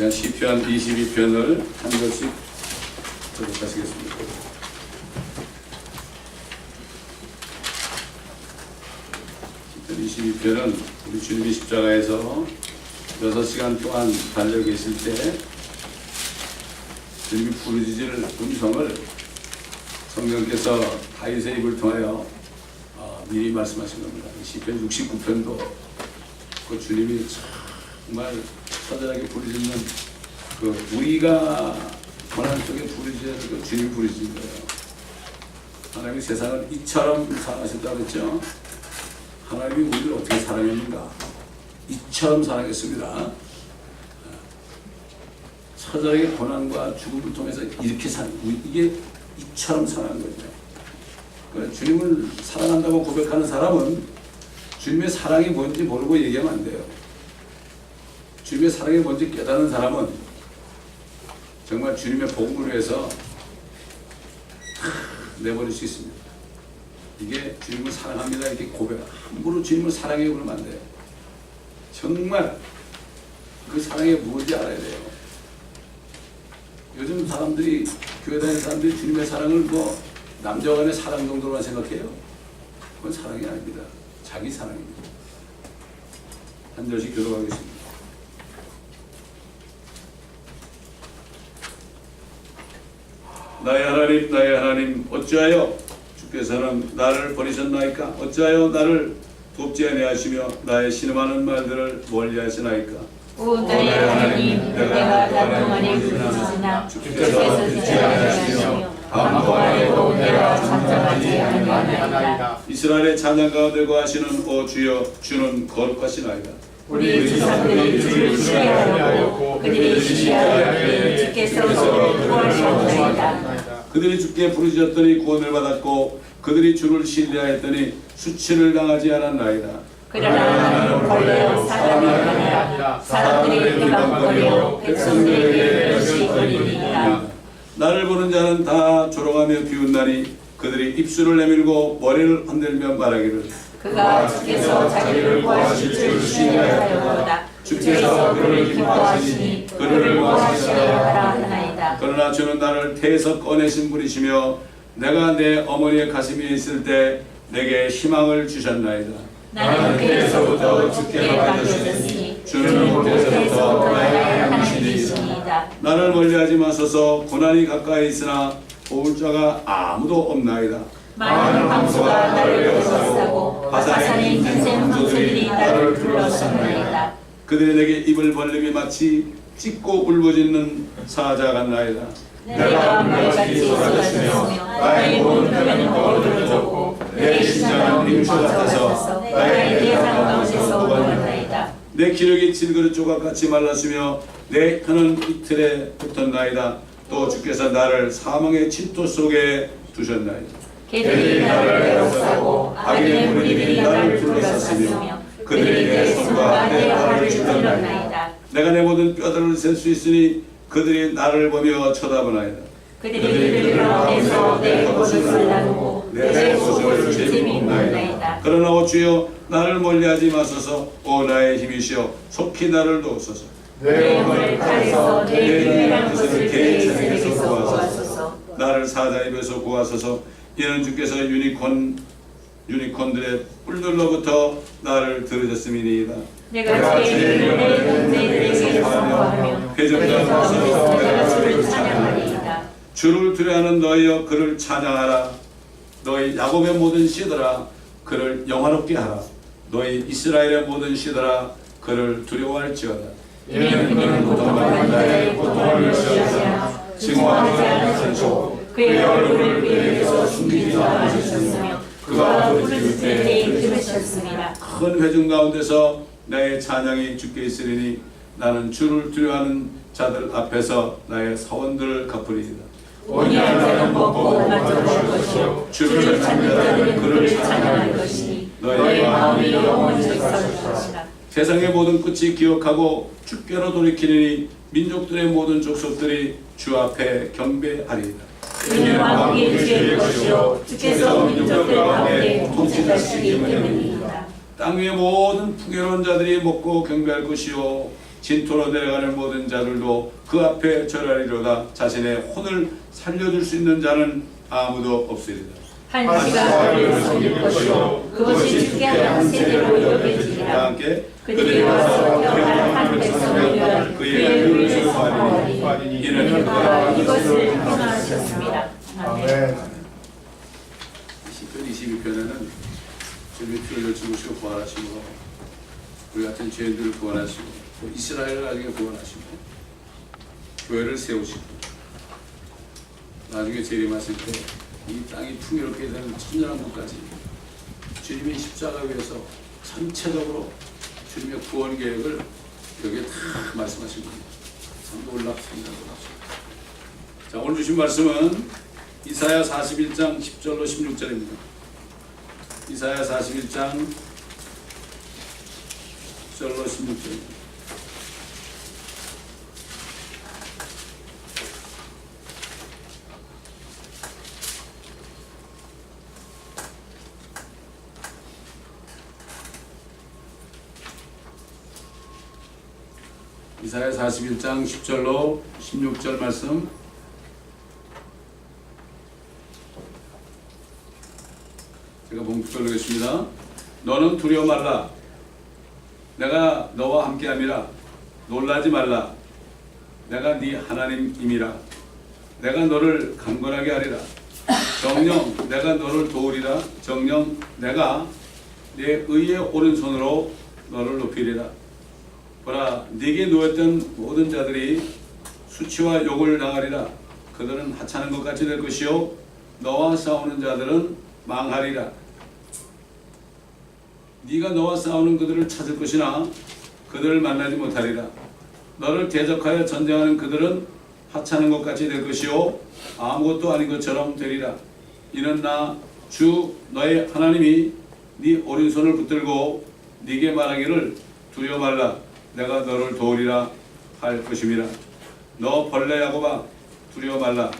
시간 시편 22편을 한 절씩 교독하시겠습니다. 시편 22편은 우리 주님이 십자가에서 6시간 동안 달려 계실 때 주님이 부르짖을 음성을 성령께서 다윗의 입을 통하여 미리 말씀하신 겁니다. 시편 69편도 그 주님이 정말 처절하게 부르짖는 그 우리가 고난 속에 부르짖는 그 주님이 부르짖는 거예요. 하나님이 세상을 이처럼 사랑하셨다고 했죠. 하나님이 우리를 어떻게 사랑했는가? 이처럼 사랑했습니다. 처절하게 고난과 죽음을 통해서 이렇게 이게 이처럼 사랑한 거죠. 그러니까 주님을 사랑한다고 고백하는 사람은 주님의 사랑이 뭔지 모르고 얘기하면 안 돼요. 주님의 사랑이 뭔지 깨닫는 사람은 정말 주님의 복음을 위해서 내버릴 수 있습니다. 이게 주님을 사랑합니다 이렇게 고백, 함부로 주님을 사랑해 그러면 안 돼요. 정말 그 사랑이 뭔지 알아야 돼요. 요즘 사람들이, 교회 다니는 사람들이 주님의 사랑을 뭐 남자 간의 사랑 정도로만 생각해요. 그건 사랑이 아닙니다. 자기 사랑입니다. 한 절씩 교독하겠습니다. 나의 하나님, 나의 하나님, 어찌하여 주께서는 나를 버리셨나이까? 어찌하여 나를 돕지 아니하시며 나의 신음하는 말들을 멀리하시나이까? 오 나의 하나님, 내가 낮 동안에 부르짖으나 주께서 듣지 아니하시며 밤 동안에도 내가 잠잠하지 아니하나이다. 이스라엘의 찬양 가운데 거하시는 오 주여, 주는 거룩하시나이다. 우리 조상들이 주를 신뢰하였고 그들이 신뢰하였기에 주께서 그들을 구하셨나이다. 그들이 주께 부르짖었더니 구원을 받았고 그들이 주를 신뢰하였더니 수치를 당하지 않았나이다. 그러나 나는 벌레요 사람이 아니라 사람들의 비방거리요 백성들에게 멸시거리니이다. 나를 보는 자는 다 조롱하며 비웃나니 그들이 입술을 내밀고 머리를 흔들며 말하기를 그가 주께서 자기를 구하실 줄 신뢰하였도다. 주께서 그를 기뻐하시니 그를 구하시려 하라 하나이다. 그러나 주는 나를 태에서 꺼내신 분이시며 내가 내 어머니의 가슴에 있을 때 내게 희망을 주셨나이다. 나는 태에서부터 주께 맡겼으니 주는 곳에서부터 나의 당신이시니이다. 나를 멀리하지 마소서. 고난이 가까이 있으나 도울 자가 아무도 없나이다. 많은 황소가 나를 에워싸고 바산의 인생 황소들이 나를 둘러쌌나이다. 그들이 내게 입을 벌림이 마치 찢고 울부짖는 사자 같나이다. 내가 물같이 쏟아졌으며 나의 모든 뼈는 얼어들어졌고 내 심장은 림초 같아서 나의 내장 가운데서 녹았나이다. 내 기력이 질그릇 조각같이 말랐으며 내 혀는 이틀에 붙었나이다. 또 주께서 나를 사망의 침토 속에 두셨나이다. 개들이 나를 에워싸고 악인의 무리들이 나를 둘러쌌으며 그들이 내 손과 내 발을 찔렀나이다. 내가 내 모든 뼈들을 셀 수 있으니 그들이 나를 보며 쳐다보나이다. 그들이 들어내서 내 옷을 나누고 내 속을 재미 입나이다. 그러나 오 주여 나를 멀리하지 마소서. 오 나의 힘이시여 속히 나를 도우소서. 내 영을 칼에서 내 유일한 것을 계획에서 구하소서. 나를 사자 입에서 구하소서. 이는 주께서 유니콘들의 뿔들로부터 나를 들으셨음이니이다. 내가 주의 이름을 내들에게 선포하며 회전자로서 내가 주를 찬양하리이다. 주를 두려워하는 너희여 그를 찬양하라. 너희 야곱의 모든 씨들아 그를 영화롭게 하라. 너희 이스라엘의 모든 씨들아 그를 두려워할지어다. 이는 그는 고통받는 자의 고통을 멸시하시나 증오하지 않으셨고 그의 얼굴을 그에게서 숨기지도 않으셨으며 그가 부르짖을 때 들으셨습니다. 큰 회중 가운데서 나의 찬양이 주께 있으리니 나는 주를 두려워하는 자들 앞에서 나의 서원들을 갚으리이다. 온유한 자는 먹고 만족할 것이요 주를 찾는 자들은 그를 찬양할 것이니 너의 마음이 영원히 설 것이라. 세상의 모든 끝이 기억하고 주께로 돌이키니 민족들의 모든 족속들이 주 앞에 경배하리이다. 그는 왕국이 주의 것이요 주께서 민족들 가운데 통치하시기 때문이다. 땅 위의 모든 풍요로운 자들이 먹고 경배할 것이요 진토로 내려가는 모든 자들도 그 앞에 절하리로다. 자신의 혼을 살려줄 수 있는 자는 아무도 없으리라. 한시가 그를 섬길 것이요 그것이 주께 한 세대로 여겨지리라. 함께 그들이 와서 태어날 한 백성을 위하여 그의 위를 선포하리니 이는 그가 이것을 행하셨습니다. 아멘. 20편 22편에는 주님의 피를 흘려주시고 구원하시고 우리 같은 죄인들을 구원하시고 또 이스라엘을 나중에 구원하시고 교회를 세우시고 나중에 재림하실 때 이 땅이 풍요롭게 되는 천년왕국까지 주님의 십자가 위에서 전체적으로 주님의 구원 계획을 여기에 다 말씀하신 겁니다. 참 놀랍습니다. 자, 오늘 주신 말씀은 이사야 41장 10절로 16절입니다. 이사야 41장 10절로 16절입니다. 이사야 41장 10절로 16절 말씀 제가 봉투를 읽겠습니다. 너는 두려워 말라. 내가 너와 함께함이라. 놀라지 말라. 내가 네 하나님임이라. 내가 너를 강건하게 하리라. 정녕 내가 너를 도우리라. 정녕 내가 내 의의 오른손으로 너를 높이리라. 보라, 네게 누웠던 모든 자들이 수치와 욕을 당하리라. 그들은 하찮은 것 같이 될 것이요 너와 싸우는 자들은 망하리라. 네가 너와 싸우는 그들을 찾을 것이나 그들을 만나지 못하리라. 너를 대적하여 전쟁하는 그들은 하찮은 것 같이 될 것이요 아무것도 아닌 것처럼 되리라. 이는 나 주 너의 하나님이 네 오른손을 붙들고 네게 말하기를 두려워 말라. 내가 너를 도우리라 할 것임이라. 너 벌레 야곱아 두려워 말라.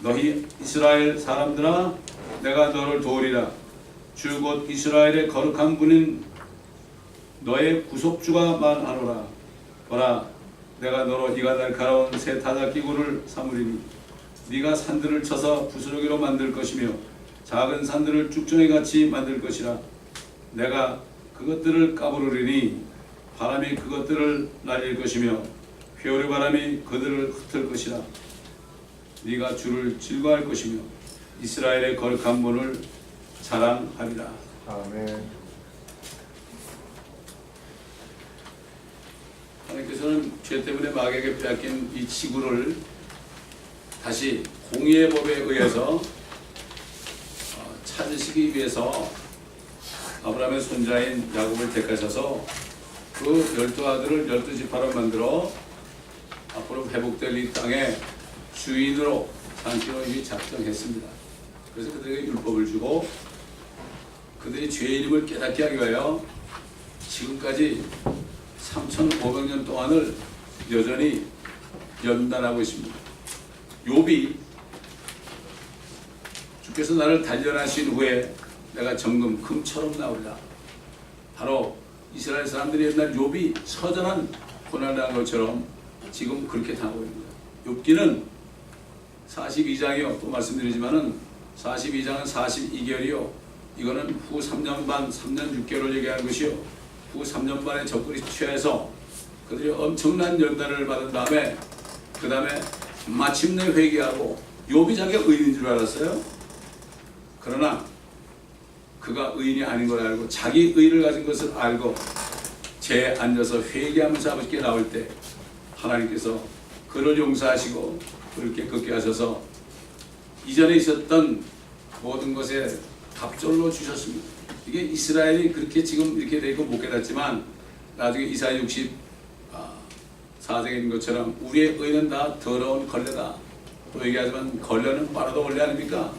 너희 이스라엘 사람들아 내가 너를 도우리라. 주 곧 이스라엘의 거룩한 분인 너의 구속주가 말하노라. 보라, 내가 너로 이가 날카로운 새 타작기구를 삼으리니 네가 산들을 쳐서 부스러기로 만들 것이며 작은 산들을 쭉정이같이 만들 것이라. 내가 그것들을 까부르리니 바람이 그것들을 날릴 것이며 회오리 바람이 그들을 흩을 것이라. 네가 주를 즐거워할 것이며 이스라엘의 거룩한 분을 자랑하리라. 아멘. 하나님께서는 죄 때문에 마귀에게 빼앗긴 이 지구를 다시 공의의 법에 의해서 찾으시기 위해서 아브라함의 손자인 야곱을 택하셔서 그 12아들을 12지파로 만들어 앞으로 회복될 이 땅의 주인으로 삼기로 이미 작정했습니다. 그래서 그들에게 율법을 주고 그들이 죄인임을 깨닫게 하기 위하여 지금까지 3,500년 동안을 여전히 연단하고 있습니다. 욥이 주께서 나를 단련하신 후에 내가 정금 금처럼 나오리라. 바로 이스라엘 사람들이 옛날 욥이 처절한 고난을 당한 것처럼 지금 그렇게 당하고 있습니다. 욥기는 42장이요. 또 말씀드리지만은 42장은 42개월이요. 이거는 후 3년 반, 3년 6개월을 얘기하는 것이요. 후 3년 반에 적그리 취해서 그들이 엄청난 연단을 받은 다음에 그 다음에 마침내 회개하고 욥이 자기가 의인인 줄 알았어요. 그러나 그가 의인이 아닌 걸 알고 자기 의를 가진 것을 알고 죄에 앉아서 회개하면서 아버지께 나올 때 하나님께서 그를 용서하시고 그를 깨끗게 하셔서 이전에 있었던 모든 것에 갑절로 주셨습니다. 이게 이스라엘이 그렇게 지금 이렇게 되고 못 깨닫지만 나중에 이사야 64장에 있는 것처럼 우리의 의는 다 더러운 걸레다. 또 얘기하지만 걸레는 빨아도 걸레 아닙니까?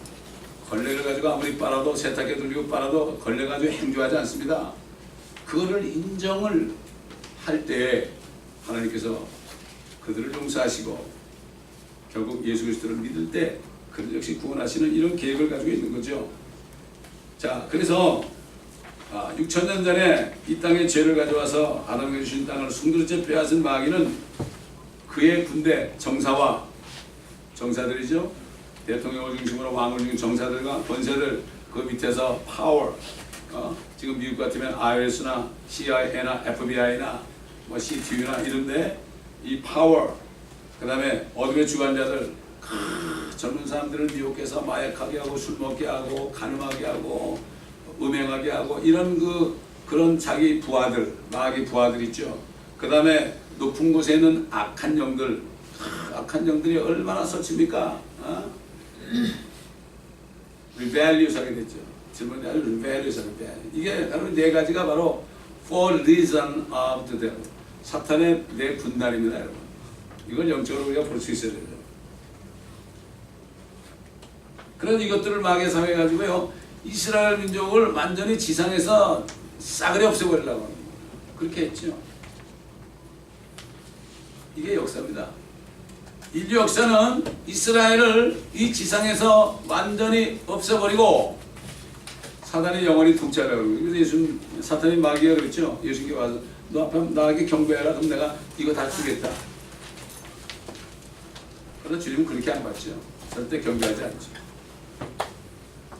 걸레를 가지고 아무리 빨아도 세탁기에 돌리고 빨아도 걸레 가지고 행주하지 않습니다. 그거를 인정을 할 때 하나님께서 그들을 용서하시고 결국 예수 그리스도를 믿을 때 그들 역시 구원하시는 이런 계획을 가지고 있는 거죠. 자, 그래서 6,000년 전에 이 땅에 죄를 가져와서 아담에게 주신 땅을 송두리째 빼앗은 마귀는 그의 군대 정사들이죠. 대통령을 중심으로 왕을 중심 정사들과 권세들 그 밑에서 파워 지금 미국 같으면 IRS나 CIA나 FBI나 뭐 CTU나 이런데 이 파워 그 다음에 어둠의 주관자들 젊은 사람들을 미혹해서 마약하게 하고 술 먹게 하고 간음하게 하고 음행하게 하고 이런 그런 자기 부하들 마귀 부하들 있죠. 그 다음에 높은 곳에 있는 악한 영들 악한 영들이 얼마나 설칩니까? rebellious하게 됐죠. 질문이 아주 rebellious하게 돼. 이게 바로 네 가지가 바로 for reason of the devil 사탄의 네 군단입니다, 여러분. 이걸 영적으로 우리가 볼 수 있어야 되죠. 그런 이것들을 마귀에 사용해가지고요 이스라엘 민족을 완전히 지상에서 싸그리 없애버리려고 합니다. 그렇게 했죠. 이게 역사입니다. 인류 역사는 이스라엘을 이 지상에서 완전히 없애버리고 사단이 영원히 통치하라고 그러고 그래서 예수님 사탄이 마귀가 그랬죠. 예수님께 와서 너 앞에 나에게 경배하라 그럼 내가 이거 다 주겠다. 그러나 주님은 그렇게 안 받죠. 절대 경배하지 않죠.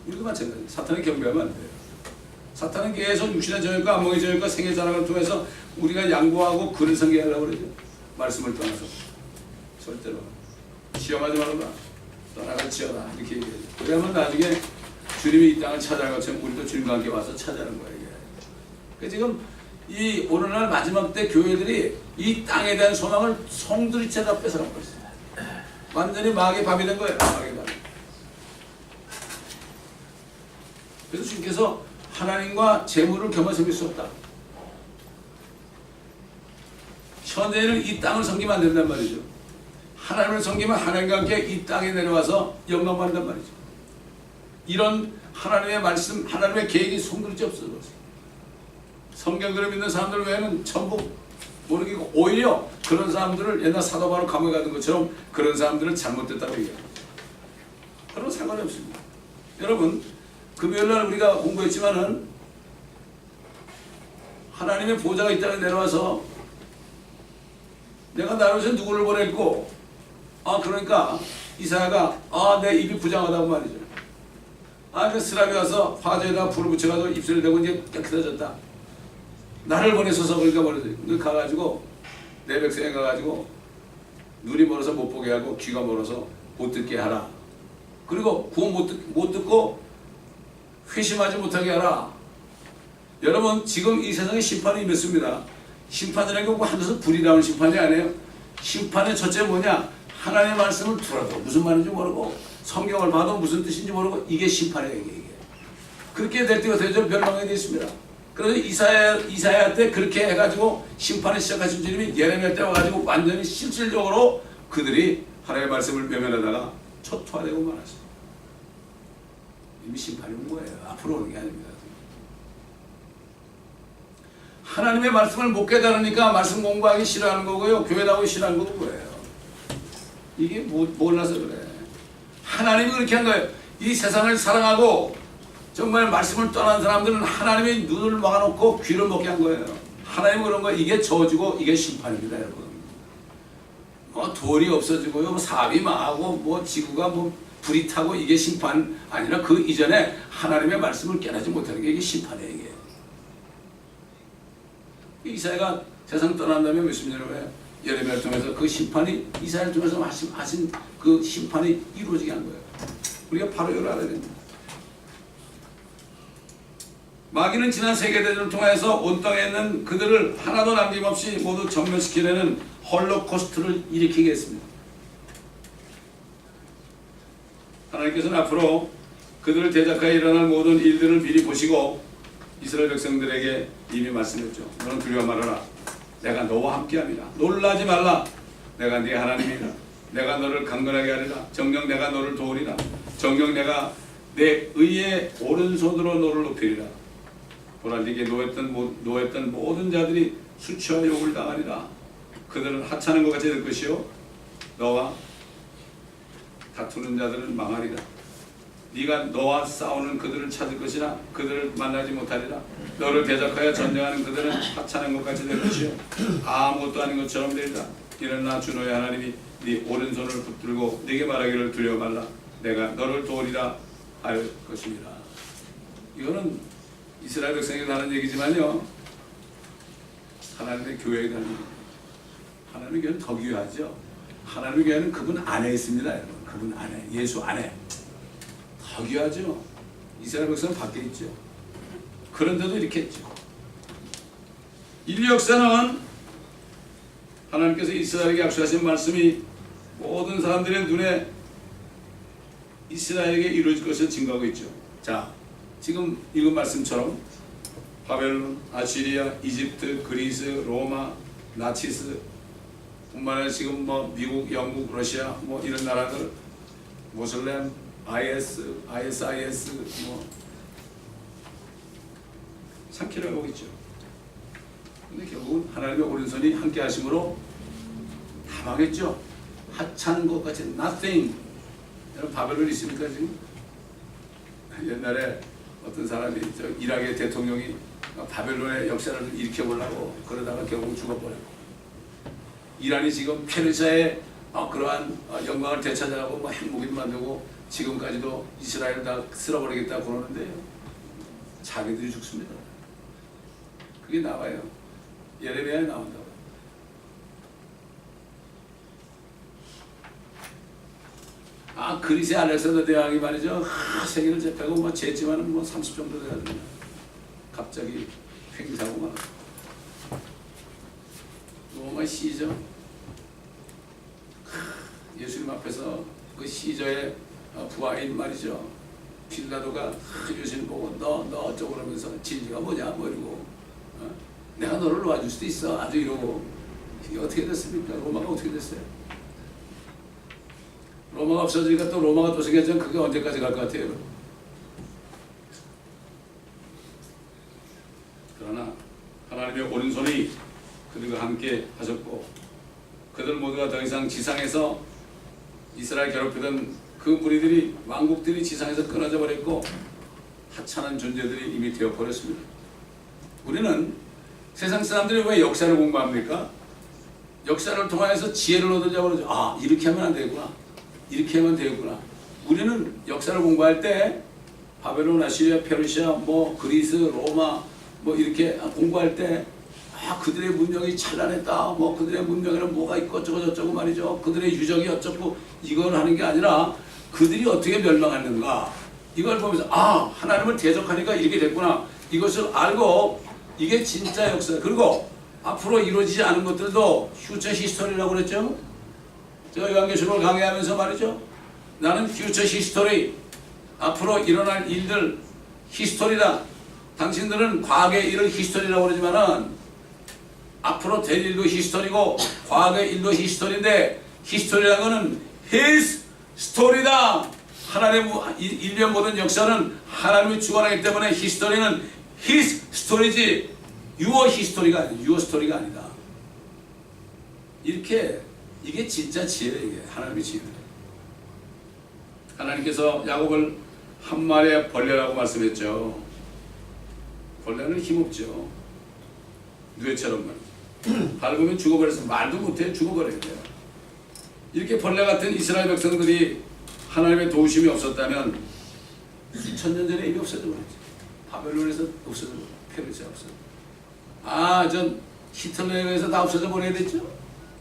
우리도 마찬가지예요. 사탄을 경배하면 안 돼요. 사탄은 계속 육신의 저녁과 안목의 저녁과 생의 자랑을 통해서 우리가 양보하고 그를 섬기하려고 그러죠. 말씀을 떠나서 절대로 시험하지 말아라 떠나갈지어다 이렇게 얘기해요. 그러면 나중에 주님이 이 땅을 찾아간 것처럼 우리도 주님과 함께 와서 찾아가는 거예요. 그러니까 지금 이 오늘날 마지막 때 교회들이 이 땅에 대한 소망을 송두리째 다 뺏어가고 있어요. 완전히 마귀의 밥이 된 거예요. 마귀의 밥. 그래서 주님께서 하나님과 재물을 겸하 섬길 수 없다. 현재는 이 땅을 섬기면 안 된단 말이죠. 하나님을 섬기면 하나님과 함께 이 땅에 내려와서 영광받는단 말이죠. 이런 하나님의 말씀, 하나님의 계획이 송두리째 없어졌어요. 성경들을 믿는 사람들 외에는 전부 모르겠고 오히려 그런 사람들을 옛날 사도 바로 감옥에 가는 것처럼 그런 사람들은 잘못됐다고 얘기해요. 그런 상관이 없습니다. 여러분 금요일날 우리가 공부했지만은 하나님의 보좌가 이 땅에 내려와서 내가 나로서 누구를 보냈고 그러니까 이사야가 내 입이 부정하다고 말이죠. 그 스랍이 와서 화재에다 불을 붙여가지고 입술을 대고 이제 깨끗해졌다. 나를 보내셔서 그러니까 보내서 가가지고 내 백성에 가가지고 눈이 멀어서 못 보게 하고 귀가 멀어서 못 듣게 하라. 그리고 구원 못 듣고 회심하지 못하게 하라. 여러분 지금 이 세상에 심판이 임했습니다. 심판이라는 게 뭐 하늘에서 불이 나오는 심판이 아니에요. 심판의 첫째 뭐냐? 하나님의 말씀을 들어도 무슨 말인지 모르고 성경을 봐도 무슨 뜻인지 모르고 이게 심판이에요. 이게. 그렇게 될 때가 되죠. 멸망이 되어 있습니다. 그래서 이사야 때 그렇게 해가지고 심판을 시작하신 주님이 예레미야 때 와가지고 완전히 실질적으로 그들이 하나님의 말씀을 외면하다가 초토화되고 말았어요. 이미 심판이 온 거예요. 앞으로 오는 게 아닙니다. 하나님의 말씀을 못 깨달으니까 말씀 공부하기 싫어하는 거고요. 교회 나오기 싫어하는 거고요. 이게 몰라서 그래. 하나님이 그렇게 한 거예요. 이 세상을 사랑하고 정말 말씀을 떠난 사람들은 하나님의 눈을 막아놓고 귀를 먹게 한 거예요. 하나님은 그런 거예요. 이게 저주고 이게 심판입니다, 여러분. 돌이 없어지고요. 사업이 망하고 지구가 불이 타고 이게 심판 아니라 그 이전에 하나님의 말씀을 깨닫지 못하는 게 이게 심판이에요. 이게. 이사야가 세상 떠난 다음에 몇십 년을 해요. 예레미야를 통해서 그 심판이 이사야를 통해서 하신 그 심판이 이루어지게 한 거예요. 우리가 바로 이걸 알아야 됩니다. 마귀는 지난 세계대전을 통해서 온 땅에 있는 그들을 하나도 남김없이 모두 전멸시키려는 홀로코스트를 일으키게 했습니다. 하나님께서는 앞으로 그들을 대적하여 일어날 모든 일들을 미리 보시고 이스라엘 백성들에게 이미 말씀했죠. 너는 두려워 말아라. 내가 너와 함께합니다. 놀라지 말라. 내가 네 하나님이다. 내가 너를 강건하게 하리라. 정녕 내가 너를 도우리라. 정녕 내가 내 의의 오른손으로 너를 높이리라. 보라 네게 노했던 모든 자들이 수치와 욕을 당하리라. 그들은 하찮은 것 같이 될 것이요 너와 다투는 자들은 망하리라. 네가 너와 싸우는 그들을 찾을 것이나 그들을 만나지 못하리라. 너를 대적하여 전쟁하는 그들은 하찮은 것 같이 될 것이요 아무것도 아닌 것처럼 되리라. 이는 나 주 너의 하나님이 네 오른손을 붙들고 네게 말하기를 두려워 말라. 내가 너를 도우리라 할 것입니다. 이거는 이스라엘 백성에게 하는 얘기지만요, 하나님의 교회에 가는 얘기입니다. 하나님의 교회는 더 귀하죠. 하나님의 교회는 그분 안에 있습니다. 여러분. 그분 안에, 예수 안에 더 귀하죠. 이스라엘 백성은 밖에 있죠. 그런데도 이렇게 했죠. 인류 역사는 하나님께서 이스라엘에게 약속하신 말씀이 모든 사람들의 눈에 이스라엘에게 이루어질 것을 증거하고 있죠. 자, 지금 읽은 말씀처럼 바벨론, 아시리아, 이집트, 그리스, 로마, 나치스 뿐만 아니라 지금 뭐 미국, 영국, 러시아 뭐 이런 나라들, 모슬렘, ISIS 뭐 삼키를 하고 있죠. 근데 결국은 하나님의 오른손이 함께 하심으로 다 망했죠. 하찮은 것 같이 nothing. 여러분 바벨론 있습니까 지금? 옛날에 어떤 사람이 저 이라크의 대통령이 바벨론의 역사를 일으켜보려고 그러다가 결국 죽어버렸고, 이란이 지금 페르시아의 그러한 영광을 되찾아가고 뭐 핵무기도 만들고 지금까지도 이스라엘을 다 쓸어버리겠다고 그러는데요, 자기들이 죽습니다. 그게 나와요. 예레미야에 나온다고. 그리스의 알렉산더 대왕이 말이죠. 세계를 제패하고 뭐 쟀지만은 뭐 30 정도 돼가지고 갑자기 횡사하고 막 로마 시저 예수님 앞에서 그 시저의 부하인 말이죠. 빌라도가 예수님 보고 너 어쩌고 그러면서 진지가 뭐냐 뭐 이러고 내가 너를 놓아줄 수도 있어 아주 이러고. 이게 어떻게 됐습니까? 로마가 어떻게 됐어요? 로마가 없어지니까 또 로마가 또 생겼지만 그게 언제까지 갈 것 같아요? 그러나 하나님의 오른손이 그들과 함께 하셨고, 그들 모두가 더 이상 지상에서 이스라엘 괴롭히던 그 무리들이, 왕국들이 지상에서 끊어져 버렸고 하찮은 존재들이 이미 되어 버렸습니다. 우리는 세상 사람들이 왜 역사를 공부합니까? 역사를 통해서 지혜를 얻으려고 그러죠. 이렇게 하면 안 되겠구나, 이렇게 하면 되겠구나. 우리는 역사를 공부할 때 바벨론, 아시리아, 페르시아, 뭐 그리스, 로마 뭐 이렇게 공부할 때 그들의 문명이 찬란했다, 뭐 그들의 문명에는 뭐가 있고 어쩌고 저쩌고 말이죠. 그들의 유적이 어쩌고 이걸 하는 게 아니라 그들이 어떻게 멸망했는가, 이걸 보면서 하나님을 대적하니까 이렇게 됐구나, 이것을 알고 이게 진짜 역사. 그리고 앞으로 이루어지지 않은 것들도 퓨처 히스토리라고 그랬죠. 제가 요한계시록을 강의하면서 말이죠, 나는 퓨처 히스토리, 앞으로 일어날 일들 히스토리다. 당신들은 과거의 일을 히스토리라고 그러지만은 앞으로 될 일도 히스토리고 과거의 일도 히스토리인데, 히스토리라는 것은 His 스토리다. 하나님의 인류의 모든 역사는 하나님이 주관하기 때문에 히스토리는 His 스토리지 Your 히스토리가 아니다. Your 스토리가 아니다. 이렇게, 이게 진짜 지혜예요. 이게 하나님의 지혜예요. 하나님께서 야곱을 한 마리의 벌레라고 말씀했죠. 벌레는 힘없죠. 누에처럼 말이죠. 밟으면 죽어버려서 말도 못해 죽어버려야 돼요. 이렇게 벌레 같은 이스라엘 백성들이 하나님의 도우심이 없었다면 수천 년 전에 이미 없어져 버렸죠. 바벨론에서 없어져 버렸죠. 페르시아 없어져. 전 히틀러에 의해서 다 없어져 버려야 됐죠.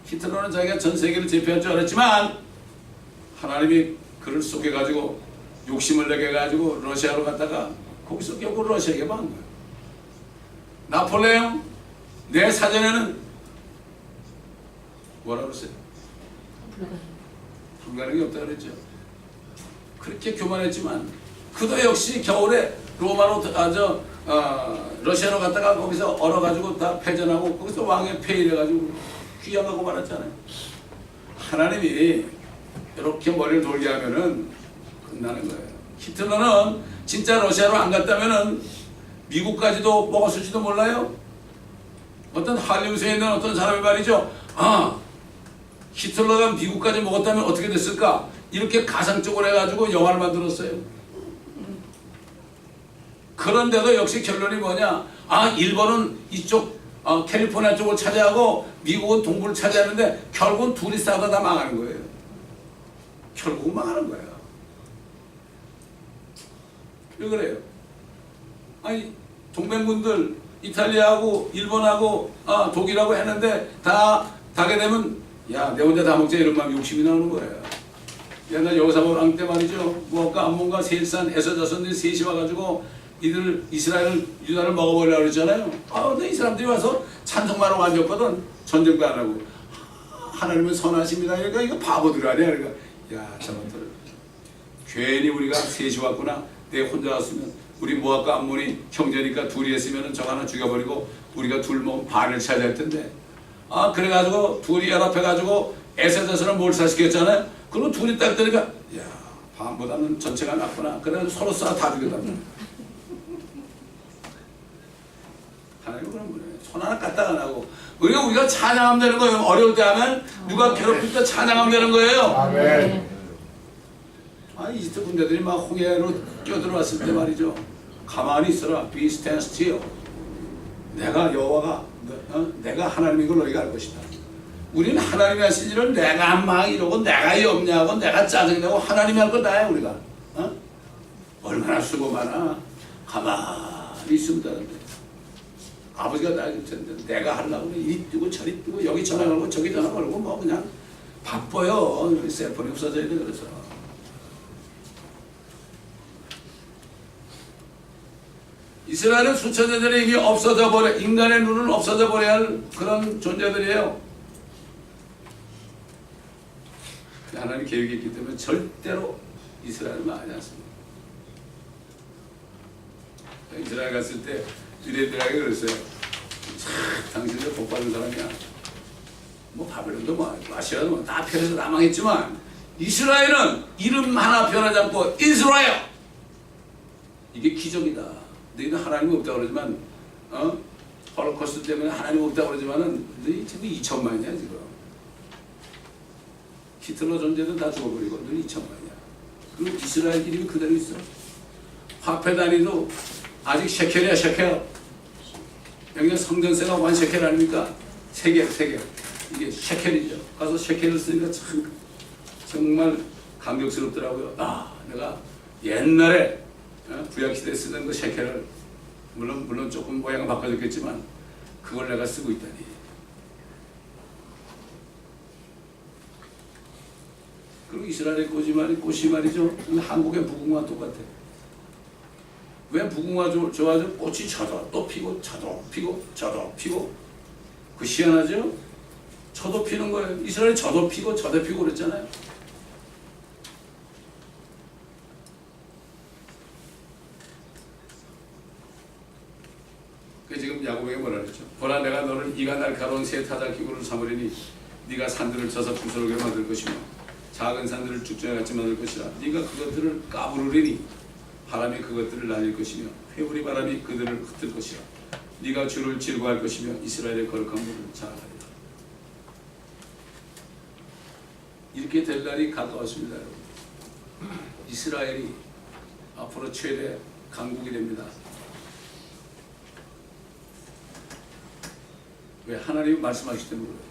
히틀러는 자기가 전 세계를 제패할 줄 알았지만 하나님이 그를 속여가지고 욕심을 내게 가지고 러시아로 갔다가 거기서 결국 러시아에게 만 거예요. 나폴레옹, 내 사전에는 뭐라고 그랬어요? 불가능이 없다 그랬죠. 그렇게 교만했지만 그도 역시 겨울에 로마로 러시아로 갔다가 거기서 얼어가지고 다 패전하고 거기서 왕의 폐일해가지고 귀양하고 말았잖아요. 하나님이 이렇게 머리를 돌게 하면은 끝나는 거예요. 히틀러는 진짜 러시아로 안 갔다면은 미국까지도 먹었을지도 몰라요. 어떤 할리우드에 있는 어떤 사람이 말이죠. 히틀러가 미국까지 먹었다면 어떻게 됐을까? 이렇게 가상적으로 해가지고 영화를 만들었어요. 그런데도 역시 결론이 뭐냐? 아, 일본은 이쪽 캘리포니아 쪽을 차지하고 미국은 동부를 차지하는데 결국은 둘이 싸우다 다 망하는 거예요. 결국은 망하는 거예요. 왜 그래요? 아니, 동맹군들 이탈리아하고 일본하고 독일하고 했는데 다 가게 되면 야, 내 혼자 다 먹자 이런 마음 욕심이 나오는 거예요. 옛날 여호사밧 때 말이죠. 무엇과 암몬과 세일산 에서자손들이 셋이 와가지고 이들 이스라엘 유다를 먹어버리려고 그랬잖아요. 근데 이 사람들이 와서 찬송만 하고 앉았거든. 전쟁도 안 하고. 하나님은 선하십니다. 그러니까 이거 바보들 아니야. 그러니까 야, 저것들 괜히 우리가 셋이 왔구나. 내 혼자 왔으면 우리 모압과 암몬이 형제니까 둘이 했으면 저 하나 죽여버리고 우리가 둘 먹으면 반을 차지할 텐데. 그래가지고 둘이 연합해가지고 에셋에서는 몰살시켰잖아요. 그리고 둘이 딱 뜨니까 야, 반보다는 전체가 낫구나. 그래서 서로 다 죽였다. 하나님 그런 분이에요. 손 하나 까딱 안 하고 우리가 찬양하면 되는 거예요. 어려울 때 하면 누가 괴롭힐 때 찬양하면 되는 거예요. 아멘. 이집트 군대들이 막 홍해로 뛰어들어왔을 때 말이죠. 가만히 있어라. Be stand still. 내가 여호와가 내가 하나님인 걸 너희가 알 것이다. 우리는 하나님이 하신 일을 내가 막 이러고 내가 염려하고 내가 짜증내고 하나님이 할 거 다 해 우리가. 얼마나 수고 많아. 가만히 있으면 되는데 아버지가 나 줄 텐데 내가 하려고 이리 뛰고 저리 뛰고 여기 전화 걸고 저기 전화 걸고 뭐 그냥 바빠요. 셀폰이 없어져야 돼. 그래서 이스라엘은 수천 년 전에 이미 없어져 버려, 인간의 눈은 없어져 버려야 할 그런 존재들이에요. 하나님 계획이 있기 때문에 절대로 이스라엘을 망하지 않습니다. 이스라엘 갔을 때 유대인들에게 그랬어요. 당신들 복 받은 사람이야. 뭐 바벨론도 뭐 아시아도 뭐 다 편해서 다 망했지만 이스라엘은 이름 하나 변하지 않고 이스라엘. 이게 기적이다. 너희는 하나님이 없다고 그러지만 홀로코스트 때문에 하나님 없다고 그러지만은 너희 지금 2천만이야 지금. 히틀러 존재도 다 죽어버리고 너희 2천만이야. 그리고 이스라엘 이름이 그대로 있어. 화폐 단위도 아직 셰켈이야 셰켈. 여기는 성전세가 원 셰켈 아닙니까? 세계 이게 셰켈이죠. 가서 셰켈을 쓰니까 참 정말 감격스럽더라고요. 내가 옛날에 구약시대에 쓰던 그 셰켈을 물론 조금 모양은 바꿔졌겠지만 그걸 내가 쓰고 있다니. 그리고 이스라엘의 꽃이 말이죠. 한국의 무궁화 똑같아. 왜 무궁화 좋아하죠? 꽃이 저도 또 피고 저도 피고 저도 피고. 그 희한하죠? 저도 피는 거예요. 이스라엘이 저도 피고 저도 피고 그랬잖아요. 지금 야곱에게 뭐라 그랬죠? 보라 내가 너를 이가 날카로운 새 타작 기구를 삼으리니 네가 산들을 쳐서 부스러게 만들 것이며 작은 산들을 죽전같이 만들 것이라. 네가 그것들을 까부르리니 바람이 그것들을 날릴 것이며 회오리 바람이 그들을 흩을 것이라. 네가 주를 즐거워할 것이며 이스라엘의 거룩한 물을 자랑하리라. 이렇게 될 날이 가까웠습니다. 여러분. 이스라엘이 앞으로 최대 강국이 됩니다. 왜? 하나님이 말씀하시기 때문에 그래요.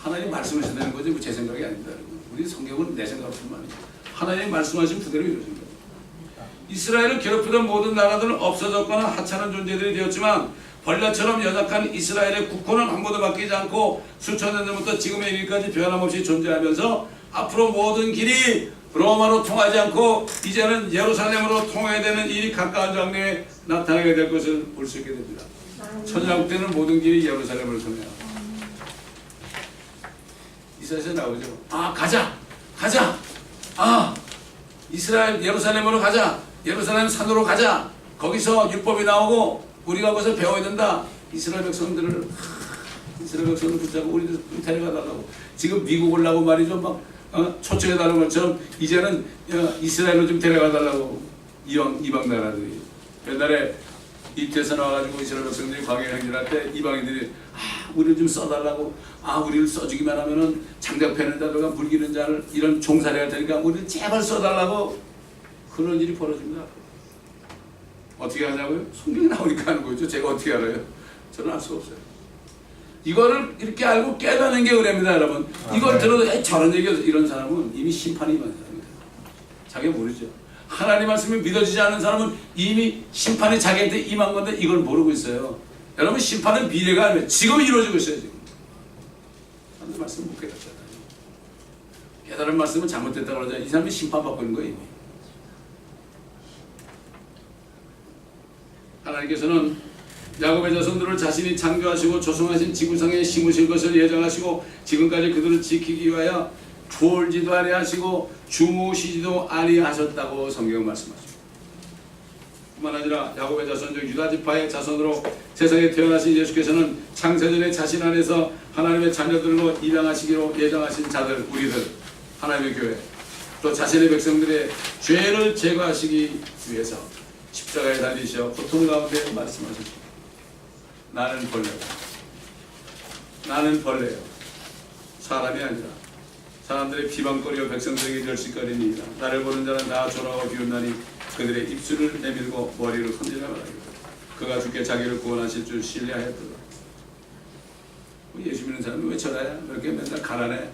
하나님이 말씀하신다는 거지 뭐 제 생각이 아닙니다. 여러분. 우리 성경은 내 생각뿐만 아니죠. 하나님이 말씀하신 그대로 이루어집니다. 이스라엘을 괴롭히던 모든 나라들은 없어졌거나 하찮은 존재들이 되었지만 벌레처럼 연약한 이스라엘의 국호는 한 번도 바뀌지 않고 수천 년 전부터 지금의 일까지 변함없이 존재하면서 앞으로 모든 길이 로마로 통하지 않고 이제는 예루살렘으로 통해야 되는 일이 가까운 장래에 나타나게 될 것을 볼 수 있게 됩니다. 천년왕국 때는 모든 길이 예루살렘을 통해요. 이사야서에 나오죠. 가자. 이스라엘 예루살렘으로 가자. 예루살렘 산으로 가자. 거기서 율법이 나오고 우리가 거기서 배워야 된다. 이스라엘 백성들을 붙잡고 우리들 데려가달라고. 지금 미국 오려고 말이죠. 막 초청해달라는 것처럼 이제는 이스라엘로 좀 데려가달라고 이방 나라들이. 옛날에 이태에서 나와가지고 이스라엘 백성들이 광야 행진할 때 이방인들이 우리를 좀 써달라고. 우리를 써주기만 하면은 장작 패는 자들과 물기는 자를 이런 종살이 할 테니까 우리를 제발 써달라고. 그런 일이 벌어집니다. 어떻게 하냐고요? 성경에 나오니까 하는 거죠. 제가 어떻게 알아요? 저는 알 수가 없어요. 이거를 이렇게 알고 깨닫는 게 은혜입니다, 여러분. 이걸 들어도 에이, 저런 얘기 이런 사람은 이미 심판이 임한 사람입니다. 자기가 모르죠. 하나님 말씀이 믿어지지 않는 사람은 이미 심판이 자기한테 임한 건데 이걸 모르고 있어요. 여러분, 심판은 미래가 아니라 지금 이루어지고 있어요. 지금. 하나님 말씀 못 깨닫잖아요. 깨달은 말씀은 잘못됐다고 그러잖아요. 이 사람이 심판받고 있는 거예요, 이미. 하나님께서는 야곱의 자손들을 자신이 창조하시고 조성하신 지구상에 심으실 것을 예정하시고 지금까지 그들을 지키기 위하여 졸지도 아니하시고 주무시지도 아니하셨다고 성경은 말씀하십니다. 뿐만 아니라 야곱의 자손 중 유다 지파의 자손으로 세상에 태어나신 예수께서는 창세전에 자신 안에서 하나님의 자녀들로 입양하시기로 예정하신 자들, 우리들, 하나님의 교회, 또 자신의 백성들의 죄를 제거하시기 위해서 십자가에 달리셔 고통 가운데 말씀하셨습니다. 나는 벌레요. 사람이 아니라 사람들의 비방거리와 백성들에게 멸시거리니이다. 나를 보는 자는 나 조라고 비웃나니 그들의 입술을 내밀고 머리를 흔들어 말하기를 그가 주께 자기를 구원하실 줄 신뢰하였도다. 예수 믿는 사람이 왜 저래? 왜 이렇게 맨날 가난해?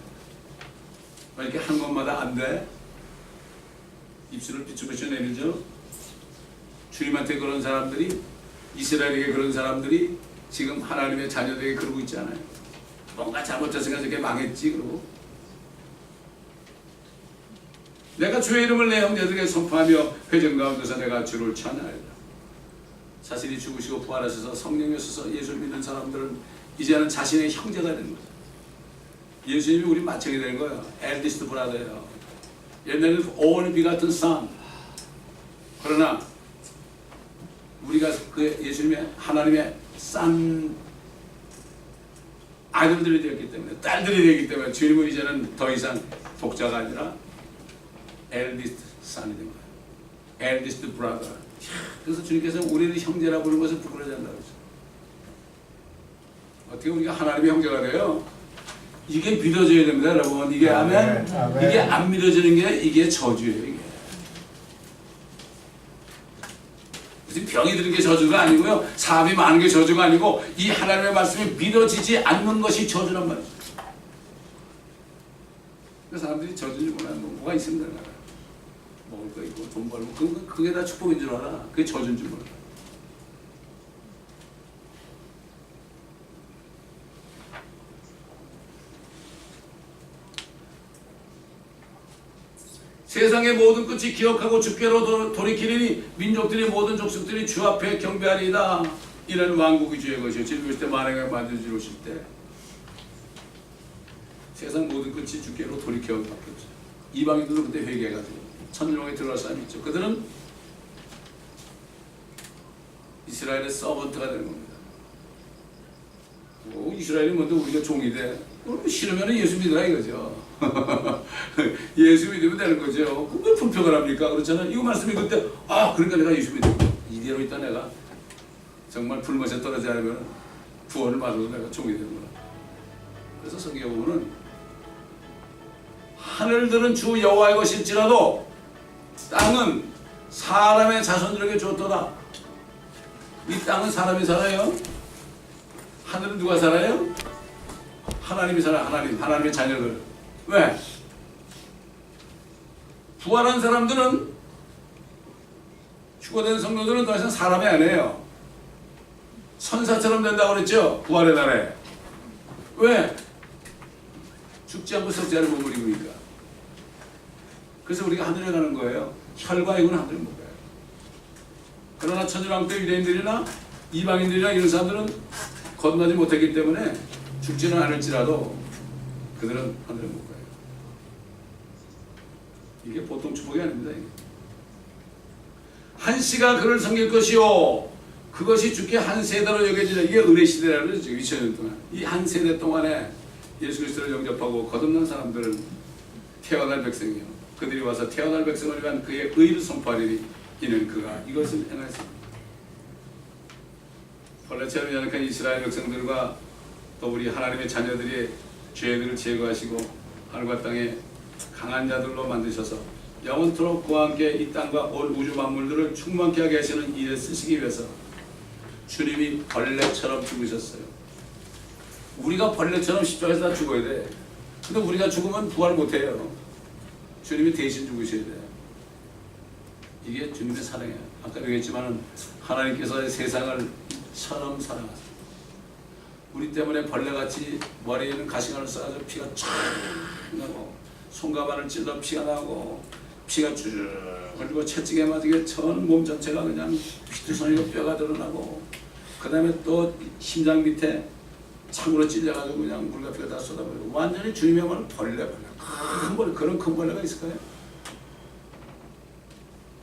왜 이렇게 한 것마다 안 돼? 입술을 비추비추 내밀죠? 주님한테 그런 사람들이, 이스라엘에게 그런 사람들이 지금 하나님의 자녀들에게 그러고 있지 않아요? 뭔가 잘못했으니까 저게 망했지 그러고. 내가 주의 이름을 내 형제들에게 선포하며 회전 가운데서 내가 주를 찬양하리라. 자신이 죽으시고 부활하셔서 성령이 오셔서 예수를 믿는 사람들은 이제는 자신의 형제가 되는 거죠. 예수님이 우리 맏형이 되는 거예요. 엘디스트 브라더예요. 옛날에는 오늘 비같은 산. 그러나 우리가 그 예수님의 하나님의 산 아들들이 되었기 때문에, 딸들이 되기 때문에 주님은 이제는 더 이상 독자가 아니라 엘디스트 산이 된 거예요. 엘디스트 브라더. 그래서 주님께서 우리를 형제라고 부르는 것을 부끄러워하지 않는다고 그러죠. 어떻게 우리가 하나님의 형제가 돼요? 이게 믿어져야 됩니다, 여러분. 이게 하면 이게 안 믿어지는 게 이게 저주예요. 이게 무슨 병이 드는 게 저주가 아니고요, 사람이 많은 게 저주가 아니고 이 하나님의 말씀이 믿어지지 않는 것이 저주란 말이죠. 사람들이 저주지 몰라요. 뭐가 있습니다. 먹을 거 있고 돈 벌고 그게 다 축복인 줄 알아. 그게 저주인 줄 몰라. 세상의 모든 끝이 기억하고 주께로 돌이키리니 민족들이 모든 족속들이 주 앞에 경배하리이다. 이는 왕국의 주의 것이요 주님 오실 때 만행을 만들어 오실 때 세상 모든 끝이 주께로 돌이켜 밖에 없어요. 이방인들도 그때 회개해가지고 천일왕에 들어갈 사람이 있죠. 그들은 이스라엘의 서번트가 되는 겁니다. 이스라엘이 먼저 우리가 종이 돼. 싫으면 예수 믿으라 이거죠. 예수 믿으면 되는 거죠. 왜 불평을 합니까? 그렇잖아요. 이거 말씀이 그때 그러니까 내가 예수 믿고 이대로 있다 내가 정말 불못에 떨어지지 않으면 구원을 받아도 내가 종이 되는구나. 그래서 성경에 보면은 하늘들은 주 여호와의 것일지라도 땅은 사람의 자손들에게 줬도다. 이 땅은 사람이 살아요. 하늘은 누가 살아요? 하나님이 살아요. 하나님의 자녀들. 왜? 부활한 사람들은, 죽어된 성도들은 더 이상 사람이 아니에요. 선사처럼 된다고 그랬죠? 부활의 날에. 왜? 죽지 않고 썩지 않은 몸이니까. 그래서 우리가 하늘에 가는 거예요. 혈과 육은 하늘에 못 가요. 그러나 천일왕 때 유대인들이나 이방인들이나 이런 사람들은 건너지 못했기 때문에 죽지는 않을지라도 그들은 하늘에 못 가요. 이게 보통 축복이 아닙니다. 이게. 한 씨가 그를 섬길 것이요 그것이 주께 한 세대로 여겨지라. 이게 은혜 시대라고 그러죠. 2000년 동안. 이 한 세대 동안에 예수 그리스도를 영접하고 거듭난 사람들은 태어날 백성이요. 그들이 와서 태어날 백성을 위한 그의 의를 선포하리니 이는 그가 이것을 행하였습니다. 벌레처럼 연약한 이스라엘 백성들과 또 우리 하나님의 자녀들의 죄들을 제거하시고 하늘과 땅에 강한 자들로 만드셔서 영원토록 그와 함께 이 땅과 온 우주 만물들을 충만케 하게 하시는 일에 쓰시기 위해서 주님이 벌레처럼 죽으셨어요. 우리가 벌레처럼 십자가에서 다 죽어야 돼. 근데 우리가 죽으면 부활 못해요. 주님이 대신 죽으셔야 돼. 이게 주님의 사랑이에요. 아까 얘기했지만 하나님께서 세상을 이처럼 사랑하셨어요. 우리 때문에 벌레같이 머리에 있는 가시관을 쏴서 피가 쫙 나고 손가발을 찔러 피가 나고 피가 쭉 흘리고 채찍에 맞게 전 몸 전체가 그냥 피투성이고 뼈가 드러나고 그 다음에 또 심장 밑에 창으로 찔려가지고 그냥 물과 피가 다 쏟아버리고 완전히 주님의 말은 벌레 큰 벌레. 그런 큰 벌레가 있을까요?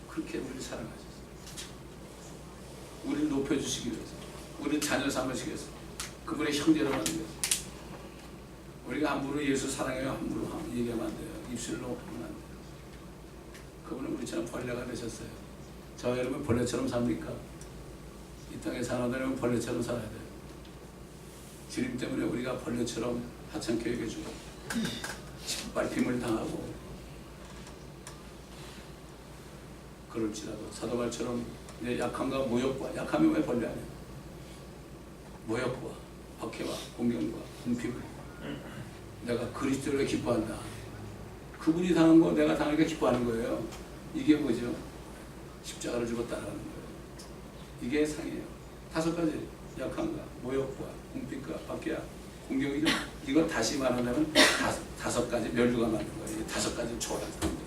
그렇게 우리를 사랑하셨어요. 우리를 높여주시기 위해서, 우리를 자녀 삼으시기 위해서, 그분의 형제로 만들기 위해서. 우리가 함부로 예수 사랑해요 함부로 얘기하면 안 돼요. 입술로 하면 안 돼요. 그분은 우리처럼 벌레가 되셨어요. 저 여러분 벌레처럼 삽니까? 이 땅에 사람들은 벌레처럼 살아야 돼요. 주님 때문에 우리가 벌레처럼 하찮게 여겨주고 짓밟힘을 당하고 그럴지라도 사도발처럼 내 약함과 모욕과 약함이 왜 벌레 아니야? 모욕과 박해와 공경과 궁핍을 내가 그리스도를 기뻐한다. 그분이 당한 거 내가 당하니까 기뻐하는 거예요. 이게 뭐죠? 십자가를 주고 따라가는 거예요. 이게 상이에요. 5가지 약함과 모욕과 궁핍과 박해와 공경이죠. 이거 다시 말하면 5가지 멸류가 맞는 거예요. 5가지 초월한 거예요.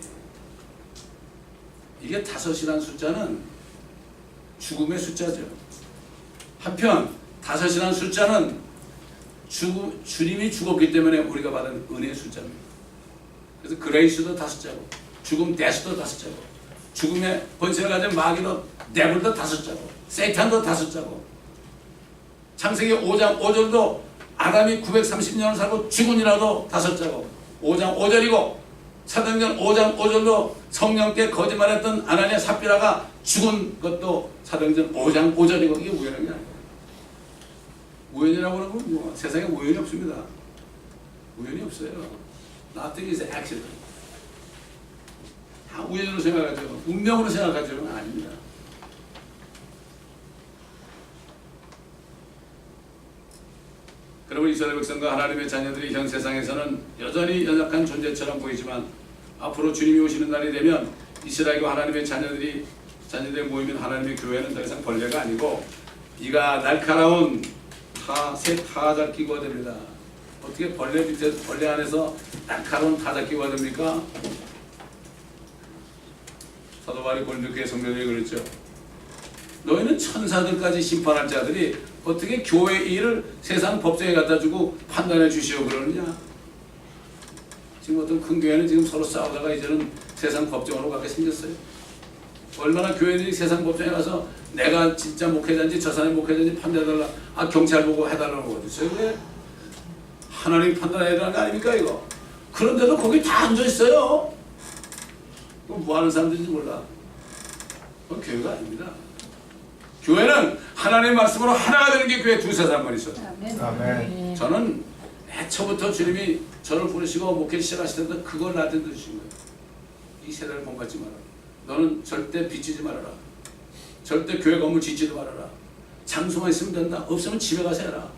이게 5이라는 숫자는 죽음의 숫자죠. 한편 5이라는 숫자는 주님이 죽었기 때문에 우리가 받은 은혜의 숫자입니다. 그래서 그레이스도 5자고 죽음 데스도 5자고 죽음의 번세를 가진 마귀도 데블도 5자고 세탄도 5자고 창세기 5장 5절도 아담이 930년을 살고 죽은이라도 5자고 5장 5절이고 사도행전 5장 5절도 성령께 거짓말했던 아나니아 삽비라가 죽은 것도 사도행전 5장 5절이고 이게 우연한 게 아니에요. 우연이라고 하는 건 뭐, 세상에 우연이 없습니다. 우연이 없어요. Nothing is accident. 다 우연으로 생각하죠. 운명으로 생각하죠. 아닙니다. 그러면 이스라엘 백성과 하나님의 자녀들이 현 세상에서는 여전히 연약한 존재처럼 보이지만 앞으로 주님이 오시는 날이 되면 이스라엘과 하나님의 자녀들이 모이면 하나님의 교회는 더 이상 벌레가 아니고 이가 날카로운 새 타작기구가 됩니다. 어떻게 벌레 안에서 날카로운 타작기구가 됩니까? 사도 바울이 고린도교회 성도들이 그랬죠. 너희는 천사들까지 심판할 자들이 어떻게 교회의 일을 세상 법정에 갖다 주고 판단해 주시오 그러느냐? 지금 어떤 큰 교회는 지금 서로 싸우다가 이제는 세상 법정으로 가게 생겼어요. 얼마나 교회들이 세상 법정에 가서 내가 진짜 목회자인지 저 사람이 목회자인지 판단해달라. 경찰 보고 해달라고 어딨어요? 왜? 하나님이 판단해야 되는 거 아닙니까 이거? 그런데도 거기 다 앉아있어요. 뭐 하는 사람들인지 몰라. 그건 교회가 아닙니다. 교회는 하나님의 말씀으로 하나가 되는 게 교회 두세 사람만 있어요. 아멘. 저는 애초부터 주님이 저를 부르시고 목회 시작하실 때도 그걸 나한테 주신 거예요. 이 세대를 본받지 마라. 너는 절대 빚지지 말아라. 절대 교회 건물 짓지도 말아라. 장소만 있으면 된다. 없으면 집에 가서 해라.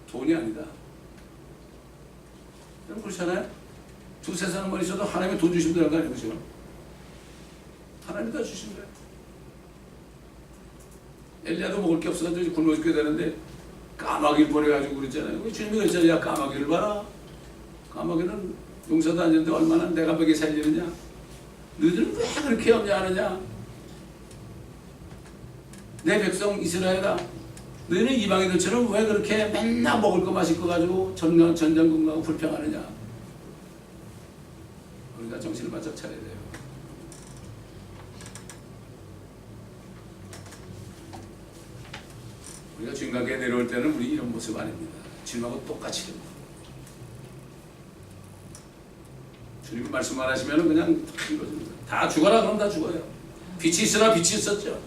돈이 아니다. 여러분 그렇잖아요? 두세 사람만 있어도 하나님이 돈 주시면 되는 거 아니에요? 그죠? 하나님이 다 주신 거예요. 엘리야도 먹을 게 없어서 굶어 죽게 되는데 까마귀를 보내가지고 그랬잖아요. 주님이 그랬잖아요. 야 까마귀를 봐라. 까마귀는 용사도 아니는데 얼마나 내가 먹여 살리느냐. 너희들은 왜 그렇게 염려하느냐. 내 백성 이스라엘아, 너희는 이방인들처럼 왜 그렇게 맨날 먹을 거 마실 거 가지고 전전긍긍하고 불평하느냐. 우리가 정신을 바짝 차려야 돼요. 우리가 주님께 내려올 때는 우리 이런 모습 아닙니다. 주님하고 똑같이 됩니다. 주님이 말씀만 하시면 그냥 다 죽어라 그럼 다 죽어요. 빛이 있으나 빛이 있었죠.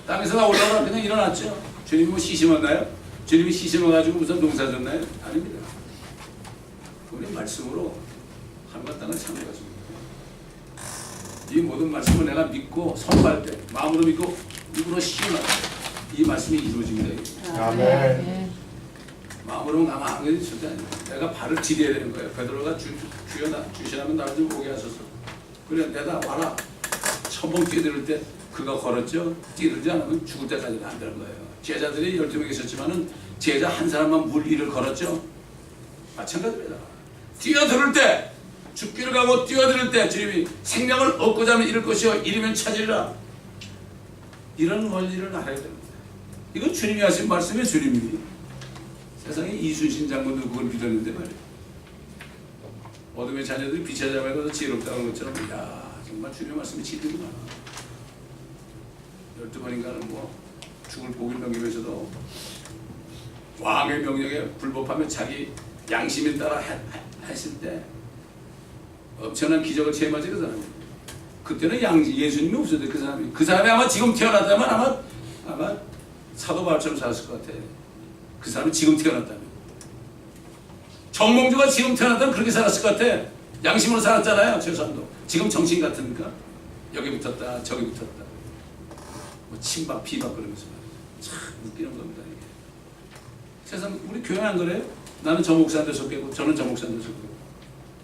땅에서 나 올라오라 그냥 일어났죠. 주님이 뭐 시심하나요? 주님이 시심해가지고 무슨 농사 졌나요? 아닙니다. 그분의 말씀으로 하늘과 땅을 창조하십니다. 이 모든 말씀을 내가 믿고 선포할 때 마음으로 믿고 입으로 시인할 때 이 말씀이 이루어집니다. 아멘. 마음으로 가만히 절대 아니에요. 내가 발을 디뎌야 되는 거예요. 베드로가 주여 주시라면 나를 좀 오게 하소서. 그래 내가 와라. 처음 뛰어들 때 그가 걸었죠. 뛰어들지 않으면 죽을 때까지는 안 되는 거예요. 제자들이 12명 있었지만은 제자 한 사람만 물 위를 걸었죠. 마찬가지입니다. 뛰어들 때 죽기를 가고 뛰어들 때 주님이 생명을 얻고자 하면 잃을 것이요 잃으면 찾으리라. 이런 원리를 알아야 됩니다. 이건 주님이 하신 말씀이에요. 주님이. 세상에 이순신 장군도 그걸 믿었는데 말이에요. 어둠의 자녀들이 빛의 자매가 지혜롭다는 것처럼 야 정말 주님의 말씀이 진리구나. 12번인가는 뭐 죽을 복을 넘기면서도 왕의 명령에 불법하며 자기 양심에 따라 했을 때 엄청난 기적을 체험하지 그 사람이. 그때는 예수님이 없었대 그 사람이. 그 사람이 아마 지금 태어났다면 아마 사도 바울처럼 살았을 것 같아. 그 사람이 지금 태어났다면. 정몽주가 지금 태어났다면 그렇게 살았을 것 같아. 양심으로 살았잖아요. 저 사람도. 지금 정신 같으니까 여기 붙었다 저기 붙었다. 뭐 친박 비박 그러면서 참 웃기는 겁니다. 이게. 세상 우리 교회 안 그래요? 나는 저 목사한테 속했고 저는 저 목사한테 속했고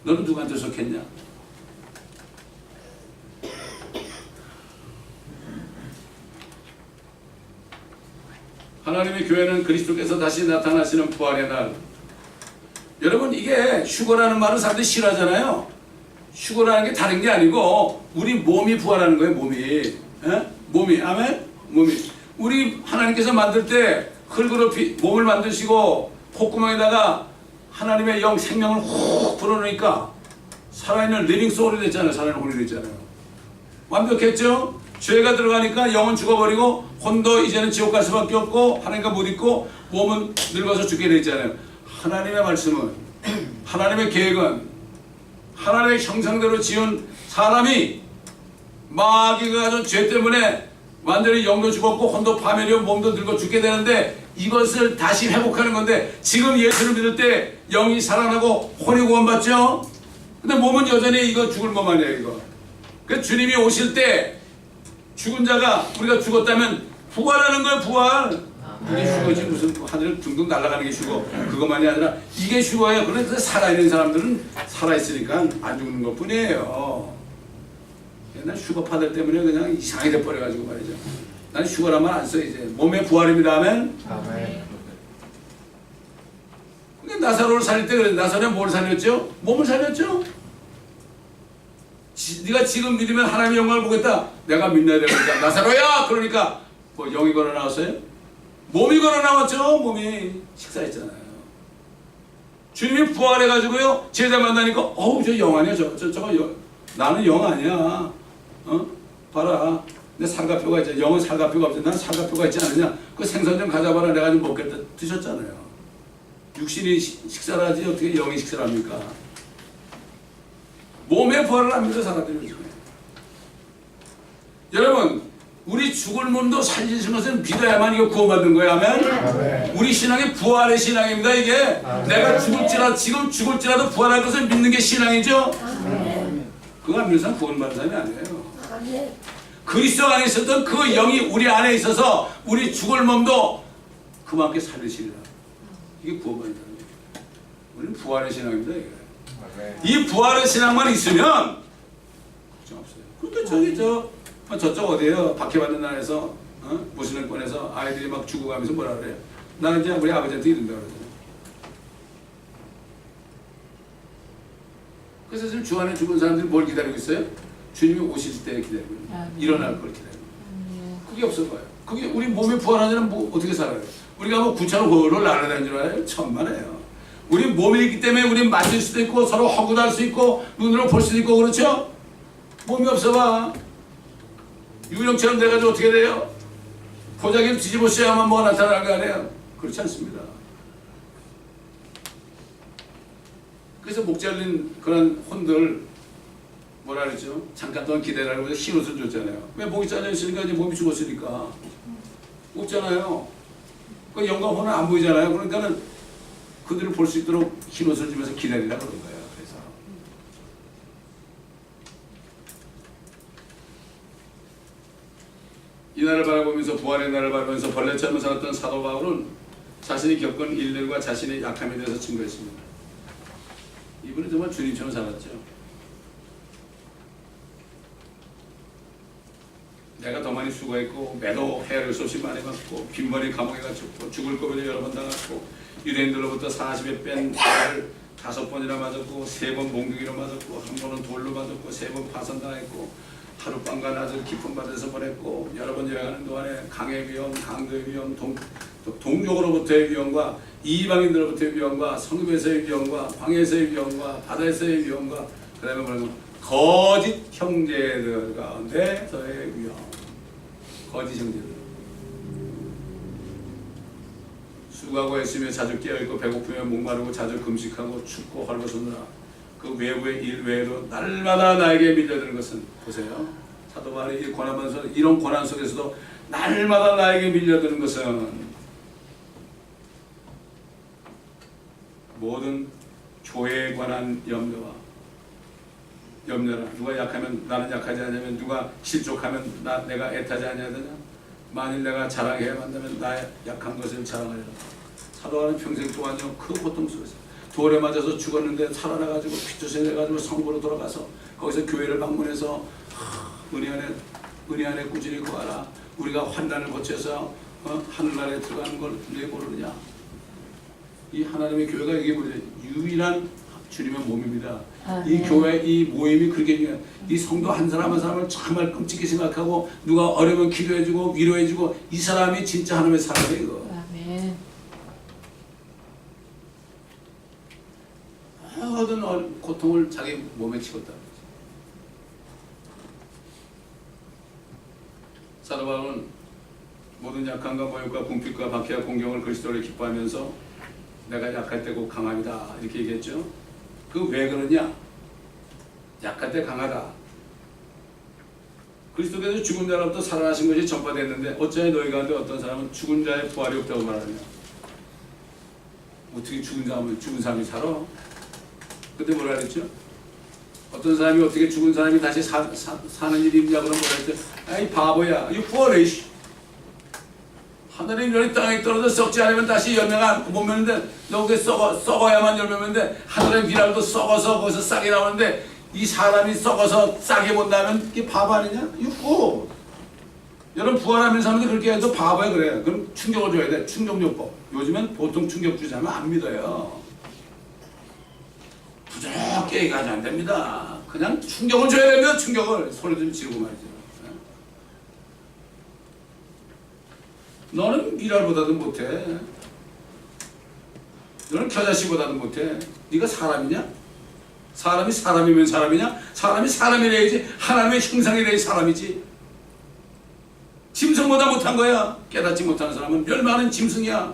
너는 누구한테 속했냐? 하나님의 교회는 그리스도께서 다시 나타나시는 부활의 날. 여러분 이게 휴거라는 말은 사람들이 싫어하잖아요. 휴거라는 게 다른 게 아니고 우리 몸이 부활하는 거예요. 몸이. 에? 몸이. 아멘? 몸이. 우리 하나님께서 만들 때 흙으로 몸을 만드시고 콧구멍에다가 하나님의 영 생명을 훅 불어넣으니까 살아있는 리빙 소울이 됐잖아요. 살아있는 혼이 됐잖아요. 완벽했죠? 죄가 들어가니까 영은 죽어버리고 혼도 이제는 지옥 갈 수밖에 없고 하나님과 못 있고 몸은 늙어서 죽게 되잖아요. 하나님의 말씀은 하나님의 계획은 하나님의 형상대로 지은 사람이 마귀가 가진 죄 때문에 완전히 영도 죽었고 혼도 파멸이고 몸도 늙어 죽게 되는데 이것을 다시 회복하는 건데 지금 예수를 믿을 때 영이 살아나고 혼이 구원받죠? 근데 몸은 여전히 이거 죽을 몸 아니야 이거. 그 주님이 오실 때 죽은 자가 우리가 죽었다면 부활하는 거예요. 부활. 이게 휴거지 무슨 하늘 둥둥 날아가는 게 휴거 그것만이 아니라 이게 휴거예요. 그런데 살아있는 사람들은 살아있으니까 안 죽는 것 뿐이에요. 옛날 휴거 파들 때문에 그냥 이상하게 돼버려가지고 말이죠. 나는 휴거란 말 안 써 이제. 몸의 부활입니다. 아멘. 아멘. 근데 나사로를 살릴 때 그래. 나사로는 뭘 살렸죠? 몸을 살렸죠? 네가 지금 믿으면 하나님의 영광을 보겠다. 내가 믿어야 되니까 나사로야! 그러니까 뭐 영이 걸어 나왔어요? 몸이 걸어 나왔죠. 몸이 식사했잖아요. 주님이 부활해가지고요 제자 만나니까 어우 저 영 아니야 저거 나는 영 아니야. 봐라 내 살가표가 있잖아. 영은 살가표가 없지. 난 살가표가 있지 않느냐. 그 생선 좀 가져봐라. 내가 좀 먹겠다. 드셨잖아요. 육신이 식사를 하지 어떻게 영이 식사를 합니까? 몸의 부활을 합니다. 사람들이 요즘에. 여러분 우리 죽을 몸도 살리신 것은 믿어야만 이거 구원받는 거예요. 아멘? 아멘. 우리 신앙이 부활의 신앙입니다. 이게 아멘. 내가 죽을지라도 지금 죽을지라도 부활할 것을 믿는 게 신앙이죠. 그거 안 믿는 사람 구원받는 사람이 아니에요. 그리스도 안에 있었던 그 영이 우리 안에 있어서 우리 죽을 몸도 그만큼 살리시리라. 이게 구원받는 사람이에요. 우리는 부활의 신앙입니다. 이게. 이 부활의 신앙만 있으면 걱정 없어요. 그러니까 저쪽 어디에요? 박해받는 나라에서 무슬림권에서 아이들이 막 죽어가면서 뭐라 그래요? 나는 이제 우리 아버지한테 이른다 그러잖아요. 그래서 지금 주 안에 죽은 사람들이 뭘 기다리고 있어요? 주님이 오실 때 기다리고 있는 일어날 걸 기다리고 있는 그게 없어 봐요. 그게 우리 몸이 부활하자면 뭐 어떻게 살아요? 우리가 뭐 구차로 홀로 날아다니는 줄 알아요? 천만에요. 우리 몸이 있기 때문에 우리 만질 수도 있고 서로 허구할 수 있고 눈으로 볼 수도 있고 그렇죠? 몸이 없어 봐. 유령처럼 돼가지고 어떻게 돼요? 보자기를 뒤집어씌야만 뭐가 나타나는 거 아니에요? 그렇지 않습니다. 그래서 목 잘린 그런 혼들 뭐라 그랬죠? 잠깐 동안 기다리라고 해서 흰 옷을 줬잖아요. 왜 목이 잘려 있으니까 이제 몸이 죽었으니까 없잖아요. 그 영과 혼은 안 보이잖아요. 그러니까는 그들을 볼 수 있도록 흰 옷을 주면서 기다리라 그런 거예요. 그래서 이 날을 바라보면서 부활의 날을 바라보면서 벌레처럼 살았던 사도 바울은 자신이 겪은 일들과 자신의 약함에 대해서 증거했습니다. 이분은 정말 주님처럼 살았죠. 내가 더 많이 수고했고 매도 해를 수 없이 많이 받고 빈번히 감옥에 갇혔고 죽을 거면에 여러 번 당했고 유대인들로부터 40에 뺀 칼을 5번이나 맞았고 3번 몽둥이로 맞았고 1번은 돌로 맞았고 3번 파선당했고 하룻밤과 낮을 깊은 바다에서 보냈고 여러 번 여행하는 동안에 강의 위험, 강도의 위험, 동족으로부터의 위험과 이방인들로부터의 위험과 성읍에서의 위험과 광야에서의 위험과 바다에서의 위험과 그 다음에 뭐냐면 거짓 형제들 가운데서의 위험. 거짓 형제들. 수고하고 애쓰며 자주 깨어있고 배고프며 목마르고 자주 금식하고 춥고 헐벗으느라 그 외부의 일 외에도 날마다 나에게 밀려드는 것은 보세요. 사도 바울이 이런 고난 속에서도 날마다 나에게 밀려드는 것은 모든 교회에 관한 염려라. 누가 약하면 나는 약하지 않냐면 누가 실족하면 내가 애타지 않아야 되냐. 만일 내가 자랑해야 한다면 나의 약한 것을 자랑하리라. 사도 바울은 평생 동안요 그 고통 속에서 돌에 맞아서 죽었는데 살아나가지고 피투성해가지고 성부로 돌아가서 거기서 교회를 방문해서 은혜 안에 꾸준히 구하라. 우리가 환난을 거쳐서 하늘나라에 들어가는 걸 왜 모르느냐. 이 하나님의 교회가 이게 뭐냐 유일한 주님의 몸입니다. 이 교회 이 모임이 그렇게 중요해요. 이 성도 한 사람 한 사람을 정말 끔찍히 생각하고 누가 어려우면 기도해주고 위로해주고 이 사람이 진짜 하나님의 사람이에요. 아멘. 모든 고통을 자기 몸에 치웠다. 사도 바울은 모든 약함과 모욕과 궁핍과 박해와 공경을 그리스도를 기뻐하면서 내가 약할 때 곧 강합니다 이렇게 얘기했죠. 그 왜 그러냐? 약할 때 강하다. 그리스도께서 죽은 자로부터 살아나신 것이 전파됐는데 어찌하여 너희 가운데 어떤 사람은 죽은 자의 부활이 없다고 말하느냐. 어떻게 죽은 사람이 살아? 그때 뭐라 그랬죠? 어떤 사람이 어떻게 죽은 사람이 다시 사는 일이 있냐 그러면 뭐라 했죠? 아이 바보야 이 부활해. 하늘의 별이 땅에 떨어져 썩지 않으면 다시 열매가 못 맺는데 너 그게 썩어야만 열매 맺는데 하늘의 비랄도 썩어서 거기서 싹이 나오는데 이 사람이 썩어서 싹이 못 나면 이게 바보 아니냐? 육고. 여러분 부활하는 사람들 그렇게 해도 바보야 그래. 그럼 충격을 줘야 돼. 충격요법. 요즘엔 보통 충격 주지 않으면 안 믿어요. 부드럽게 얘기하지 안 됩니다. 그냥 충격을 줘야 됩니다. 충격을 소리 좀 지르고 말이죠. 너는 미랄보다도 못해. 너는 겨자씨보다도 못해. 네가 사람이냐? 사람이 사람이면 사람이냐? 사람이 사람이래야지. 하나님의 형상이래야지 사람이지. 짐승보다 못한 거야. 깨닫지 못하는 사람은 멸망하는 짐승이야.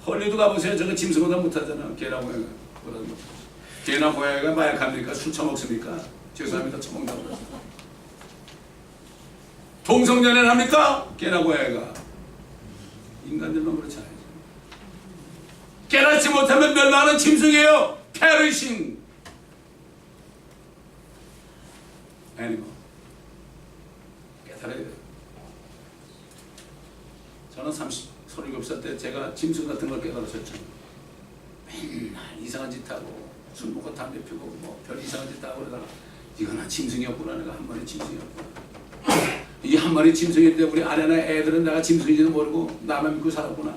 헐리우드 가보세요. 저거 짐승보다 못하잖아. 개나 고양이보다 못하죠. 개나 고양이가 마약합니까? 술 처먹습니까? 죄송합니다. 처먹는다고. 동성연애를 합니까? 개나 고양이가. 인간들만 그렇잖아요. 깨닫지 못하면 멸망하는 짐승이에요. perishing animal. 깨달아야 돼요. 저는 37살 때 제가 짐승 같은 걸 깨달았었잖아요. 맨날 이상한 짓 하고 술 먹고 담배 피우고 뭐 별 이상한 짓 하고 그러다가 이거나 짐승이었구나. 내가 한 마리 짐승이었구나. 이 한 마리 짐승인데 우리 아내나 애들은 내가 짐승인지도 모르고 나만 믿고 살았구나.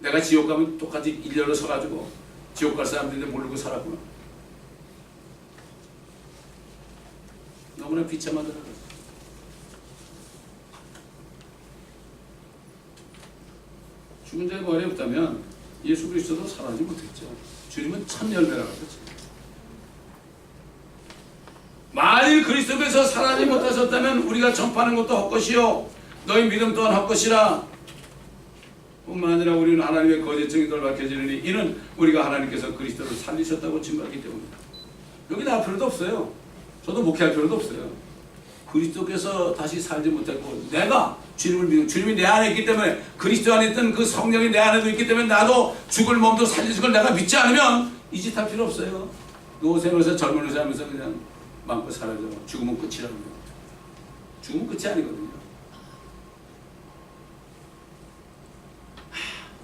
내가 지옥 가면 똑같이 일렬로 서가지고 지옥 갈 사람들인데 모르고 살았구나. 너무나 비참하더라. 죽은 자의 부활이 없다면 예수 그리스도도 살아나지 못했죠. 주님은 참 열매라고 그랬죠. 만일 그리스도께서 살아나지 못하셨다면 우리가 전파하는 것도 헛것이요 너희 믿음 또한 헛것이라. 뿐만 아니라 우리는 하나님의 거짓 증인들 밝혀지느니 이는 우리가 하나님께서 그리스도를 살리셨다고 증거하기 때문이다. 여기는 할 필요도 없어요. 저도 목회할 필요도 없어요. 그리스도께서 다시 살지 못했고 내가 주님을 믿고 주님이 내 안에 있기 때문에 그리스도 안에 있던 그 성령이 내 안에도 있기 때문에 나도 죽을 몸도 살리실 걸 내가 믿지 않으면 이 짓 할 필요 없어요. 노생에서 젊은 의사 하면서 그냥 마음껏 살아줘. 죽으면 끝이라고요. 죽으면 끝이 아니거든요.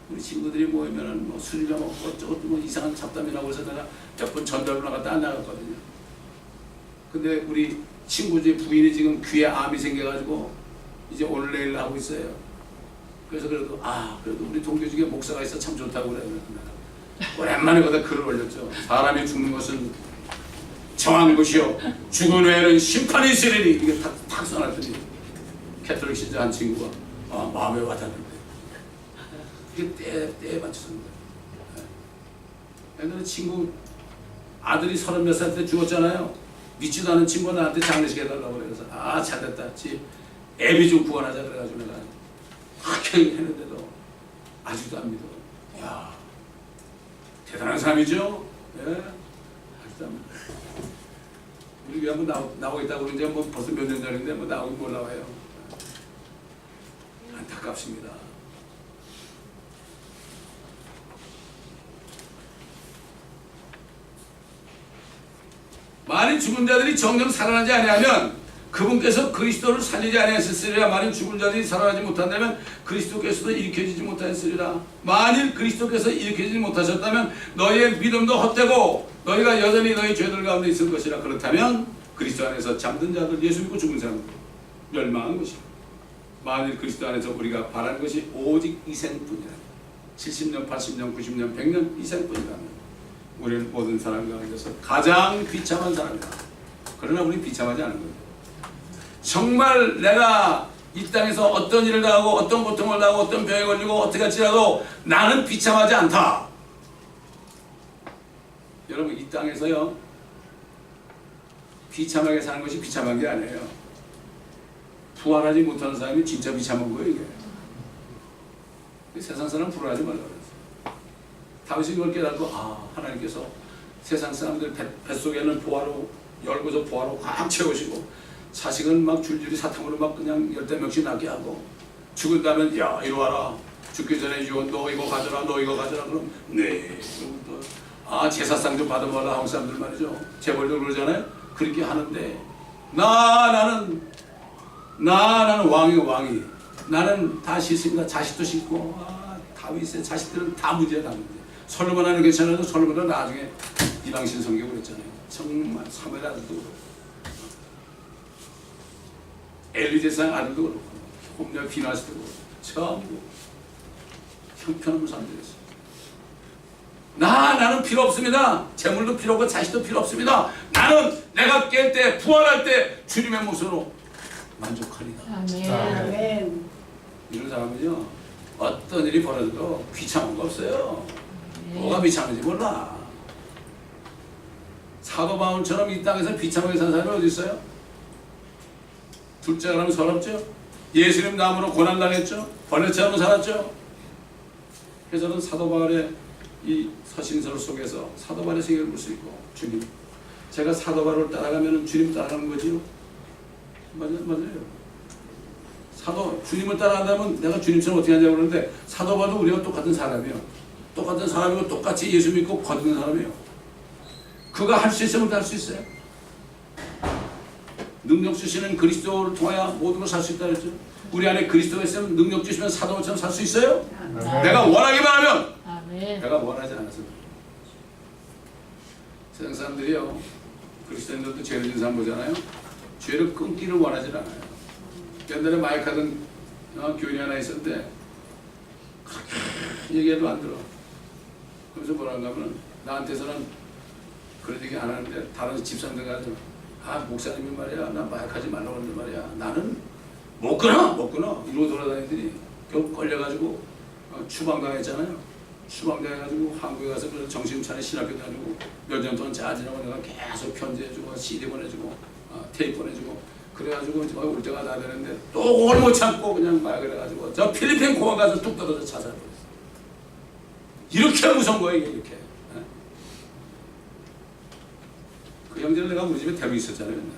우리 친구들이 모이면은 뭐 술이나 먹고 어쩌고 뭐 이상한 잡담이라고 해서 내가 몇 번 전달을 나갔다 안 나갔거든요. 근데 우리 친구 중 부인이 지금 귀에 암이 생겨가지고 이제 오늘 내일 하고 있어요. 그래서 그래도 그래도 우리 동교 중에 목사가 있어 참 좋다고 그래요. 오랜만에 거기다 글을 올렸죠. 사람이 죽는 것은 정한 것이요 죽은 후에는 심판이 있으리니 이게 탁 써놨더니 캐톨릭 신자 한 친구가 마음에 와닿는데 이게 때에 맞췄습니다. 옛날에 친구 아들이 30몇 살 때 죽었잖아요. 믿지도 않은 친구가 나한테 장례식 해달라고 그래서 잘됐다. 애비 좀 구원하자 그래가지고 내가 학회를 했는데도 아직도 안 믿어. 이야, 대단한 사람이죠. 예, 아직도 안 믿어. 우리 한번 나오겠다고 그러는데 뭐 벌써 몇 년 전인데 뭐 나오긴 못 나와요. 안타깝습니다. 만일 죽은 자들이 정녕 살아나지 아니하면 그분께서 그리스도를 살리지 아니하셨으리라. 만일 죽은 자들이 살아나지 못한다면 그리스도께서도 일으켜지지 못하였으리라. 만일 그리스도께서 일으켜지지 못하셨다면 너희의 믿음도 헛되고 너희가 여전히 너희 죄들 가운데 있을 것이라. 그렇다면 그리스도 안에서 잠든 자들, 예수 믿고 죽은 사람들 멸망한 것이다. 만일 그리스도 안에서 우리가 바라는 것이 오직 이생뿐이라. 70년, 80년, 90년, 100년 이생뿐이라면 우리는 모든 사람 가운데서 가장 비참한 사람이다. 그러나 우리는 비참하지 않은 거예요. 정말 내가 이 땅에서 어떤 일을 당하고 어떤 고통을 당하고 어떤 병에 걸리고 어떻게 할지라도 나는 비참하지 않다. 여러분 이 땅에서요 비참하게 사는 것이 비참한 게 아니에요. 부활하지 못하는 사람이 진짜 비참한 거예요. 이게 세상 사람 부활하지 말라고 그랬어요. 다윗이 이걸 깨닫고 하나님께서 세상 사람들 뱃속에는 보화로 열고서 보화로 꽉 채우시고 자식은 막 줄줄이 사탕으로 막 그냥 10명씩 낳게 하고 죽은다면 야 이리 와라. 죽기 전에 너 이거 가져라 너 이거 가져라. 그럼 네. 그럼 또 제사상 좀 받아먹어라. 한국 사람들 말이죠. 재벌도 그러잖아요. 그렇게 하는데 나는 왕이 나는 다 씻습니다. 자식도 씻고 다윗의 자식들은 다 문제야 다 문제. 솔로몬 하는 괜찮아도 솔로몬은 나중에 이방신 성경을 했잖아요. 정말 사무엘 아들도 그렇고 엘리 제사장 아들도 그렇고 홈녀 비나스도 그렇고 전부 형편없는 사람들이었어요. 나는 필요 없습니다. 재물도 필요 없고 자식도 필요 없습니다. 나는 내가 깰 때 부활할 때 주님의 모습으로 만족하리라. 아멘. 이런 사람은요 어떤 일이 벌어져도 귀찮은 거 없어요. 뭐가 비참한지 몰라. 사도 바울처럼 이 땅에서 비참하게 사는 사람이 어디 있어요? 둘째 사람은 서럽죠. 예수님 나무로 고난당했죠. 벌레처럼 살았죠. 그래서 저는 사도 바울의 이 서신서 속에서 사도 바울의 생각을 볼 수 있고 주님 제가 사도 바울을 따라가면 주님 따라가는 거지요. 맞아요. 주님을 따라간다면 내가 주님처럼 어떻게 하냐고 그러는데 사도 바울도 우리가 똑같은 사람이요. 똑같은 사람이고 똑같이 예수 믿고 거듭난 사람이에요. 그가 할 수 있으면 할 수 있어요. 능력 주시는 그리스도를 통하여 모든 걸 살 수 있다 그랬죠. 우리 안에 그리스도가 있으면 능력 주시면 사도처럼 살 수 있어요. 내가 원하기만 하면. 내가 원하지 않아서. 세상 사람들이요 그리스도인들도 죄를 지은 사람 보잖아요. 죄를 끊기를 원하지 않아요. 옛날에 마이크 하던 교인이 하나 있었는데 그렇게 얘기해도 안 들어. 그래서 뭐라고 하면 나한테서는 그런 얘기 안 하는데 다른 집사람들 가서 목사님이 말이야 나 마약하지 말라고 하는데 말이야 나는 못 끊어 이러고 돌아다니더니 결국 걸려가지고 추방당했잖아요. 추방당해가지고 한국에 가서 정신 차려 신학교 다니고 몇 년 동안 짜증나고 내가 계속 편지해주고 CD 보내주고 테이프 보내주고 그래가지고 올 때가 다 되는데 또 그걸 못 참고 그냥 마약을 해가지고 저 필리핀 공항 가서 뚝 떨어져 자살했어요. 이렇게 무서운 거예요 이렇게. 그 형제를 내가 우리 집에 데리고 있었잖아요. 옛날에.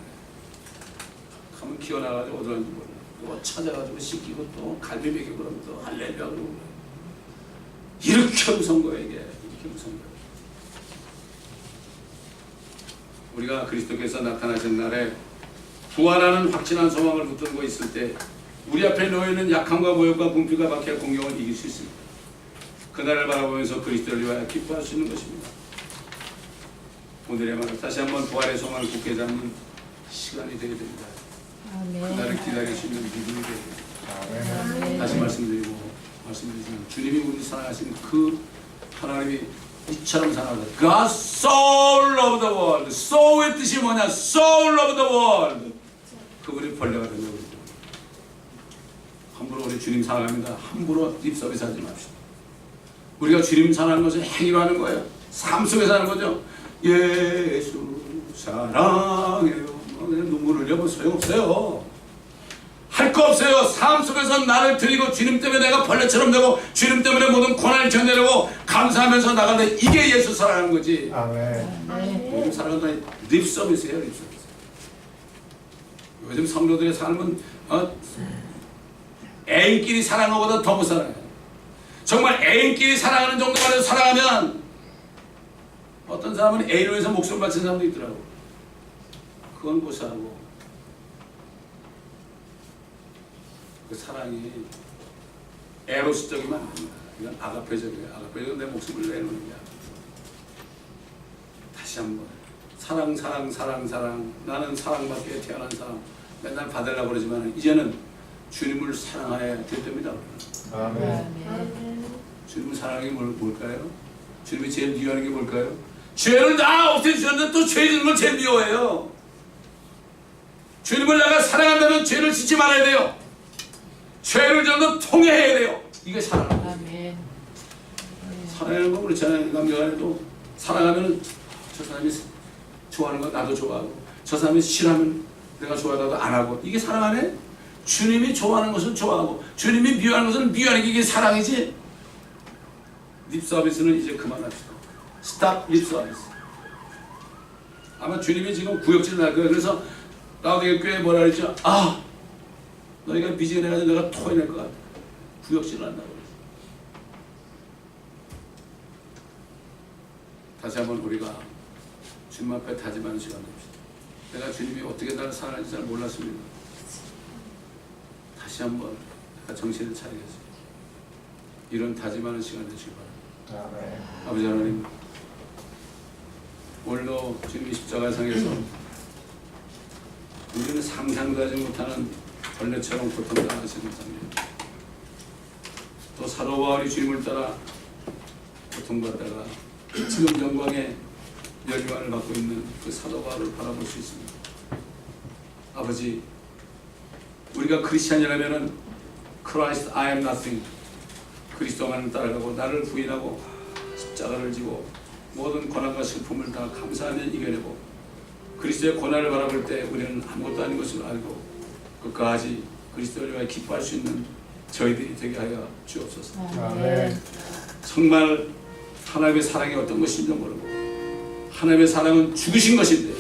가면 기어나가지고 어디 갔는지 몰라. 또 찾아가지고 씻기고 또 갈비 먹이고 그러면 또 할렐루야 그러고 이렇게 무서운 거예요 이게. 이렇게 무서운 거예요. 우리가 그리스도께서 나타나신 날에 부활하는 확실한 소망을 붙들고 있을 때 우리 앞에 놓여있는 약함과 모욕과 분필과 박해와 공경을 이길 수 있습니다. 그날을 바라보면서 그리스도를 위하여 기뻐할 수 있는 것입니다. 오늘의 말을 다시 한번 부활의 소망을 굳게 잡는 시간이 되게 됩니다. 그날을 기다리시는 믿음이 되게 됩니다. 다시 말씀드리지만 주님이 우리 사랑하시는 그 하나님이 이처럼 사랑하다. God so loved the world. so의 뜻이 뭐냐? So loved the world. 그분이 벌레가 된 거거든요. 함부로 우리 주님 사랑합니다. 함부로 립서비스 하지 맙시다. 우리가 주님 사랑하는 것을 행위로 하는 거예요. 삶 속에서 하는 거죠. 예수 사랑해요. 그냥 눈물 흘려도 소용없어요. 할 거 없어요. 삶 속에서 나를 드리고 주님 때문에 내가 벌레처럼 되고 주님 때문에 모든 고난을 견뎌내고 감사하면서 나가는데 이게 예수 사랑하는 거지. 아멘. 요즘 사랑은 립서비스예요. 립서비스. 요즘 성도들의 삶은 애인끼리 사랑하는 것보다 더 못 사랑해요. 정말 애인끼리 사랑하는 정도만 해도 사랑하면 어떤 사람은 애인을 위해서 목숨을 바친 사람도 있더라고. 그건 고사하고 그 사랑이 에로스적이면 안 됩니다. 이건 아가페적이에요. 아가페적은 내 목숨을 내놓는 게 다시 한번 사랑 나는 사랑받기에 태어난 사람 맨날 받으려고 그러지만 이제는 주님을 사랑해야 될 때입니다. 아멘. 주님을 사랑하는 게 뭘까요? 주님이 제일 미워하는 게 뭘까요? 죄를 다 없애주셨는데 또 죄 짓는 걸 제일 미워해요. 주님을 내가 사랑한다면 죄를 짓지 말아야 돼요. 죄를 저도 통해야 돼요. 이게 사랑입니다. 사랑하는 건 그렇잖아요. 남녀간에도 사랑하면 저 사람이 좋아하는 거 나도 좋아하고 저 사람이 싫어하면 내가 좋아하다도 안 하고 이게 사랑 안에 주님이 좋아하는 것은 좋아하고 주님이 미워하는 것은 미워하는 게 이게 사랑이지. 립서비스는 이제 그만합시다. 스탑 립서비스. 아마 주님이 지금 구역질 날 거예요. 그래서 라우디게 교회에 뭐라 그랬죠? 너희가 미지근해가지고 내가 토해낼 것 같아. 구역질을 한다고 그랬어. 다시 한번 우리가 주님 앞에 다짐하는 시간 됩시다. 내가 주님이 어떻게 나를 사랑하는지 잘 몰랐습니다. 다시 한번 내가 정신을 차리겠습니다. 이런 다짐하는 시간 되시기 바랍니다. 아버지 하나님, 오늘도 주님이 십자가상에서 우리는 상상도 하지 못하는 벌레처럼 고통당하시는 삶입니다. 또 사도와 우리 주님을 따라 고통받다가 지금 영광의 열관을 받고 있는 그 사도 바울을 바라볼 수 있습니다. 아버지, 우리가 크리스찬이라면은 Christ I am nothing, 그리스도만을 따라가고 나를 부인하고 십자가를 지고 모든 고난과 슬픔을 다 감사하며 이겨내고 그리스도의 고난을 바라볼 때 우리는 아무것도 아닌 것을 알고 끝까지 그리스도를 위하여 기뻐할 수 있는 저희들이 되게 하여 주옵소서. 아멘. 정말 하나님의 사랑이 어떤 것인지도 모르고 하나님의 사랑은 죽으신 것인데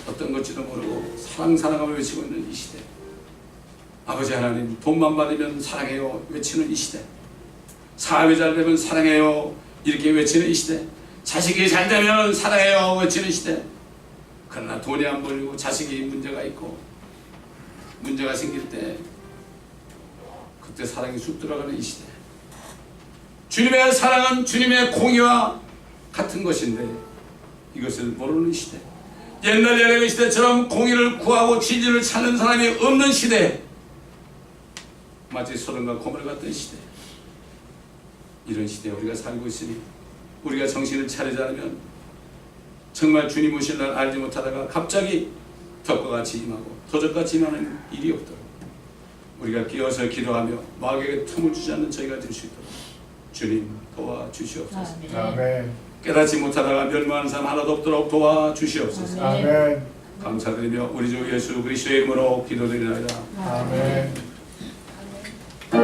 어떤 것인지도 모르고 사랑하며 외치고 있는 이 시대, 아버지 하나님, 돈만 받으면 사랑해요 외치는 이 시대, 사업이 잘 되면 사랑해요 이렇게 외치는 이 시대, 자식이 잘 되면 사랑해요 외치는 시대. 그러나 돈이 안 벌리고 자식이 문제가 있고 문제가 생길 때 그때 사랑이 쑥 들어가는 이 시대, 주님의 사랑은 주님의 공의와 같은 것인데 이것을 모르는 시대, 옛날 예레미 시대처럼 공의를 구하고 진리를 찾는 사람이 없는 시대, 마치 소돔과 고모라 같은 시대, 이런 시대에 우리가 살고 있으니 우리가 정신을 차리지 않으면 정말 주님 오실 날 알지 못하다가 갑자기 덕과 같이 임하고 도적같이 임하는 일이 없도록 우리가 끼어서 기도하며 마귀에게 틈을 주지 않는 저희가 될 수 있도록 주님 도와주시옵소서. 아멘. 깨닫지 못하다가 멸망하는 사람 하나도 없도록 도와주시옵소서. 아멘. 감사드리며 우리 주 예수 그리스도의 이름으로 기도드리나이다. 아멘. 그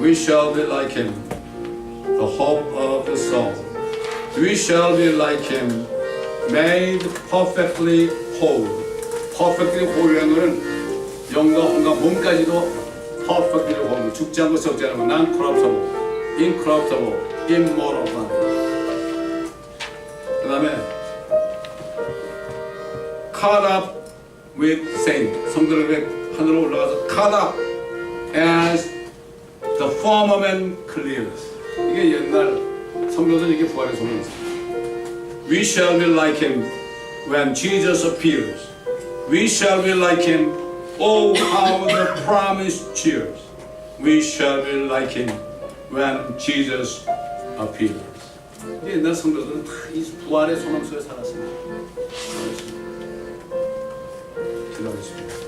We shall be like him, the hope of the soul. We shall be like him, made perfectly whole. perfectly whole라는 것은 영과 혼과 몸까지도 perfectly whole. 죽지 않고 썩지 않은 것, non-corruptible, incorruptible, immortal body. 그 다음에 caught up with saints. 성도들에게 하늘로 올라가서 caught up as the firmament clears. 이게 옛날 성도들 이게 부활의 소명입니다. We shall be like him when Jesus appears. We shall be like him. Oh, how the promise cheers. We shall be like him when Jesus appears. 옛날 성도들은 다 이 부활의 소망 속에 살았습니다. 기도하겠습니다.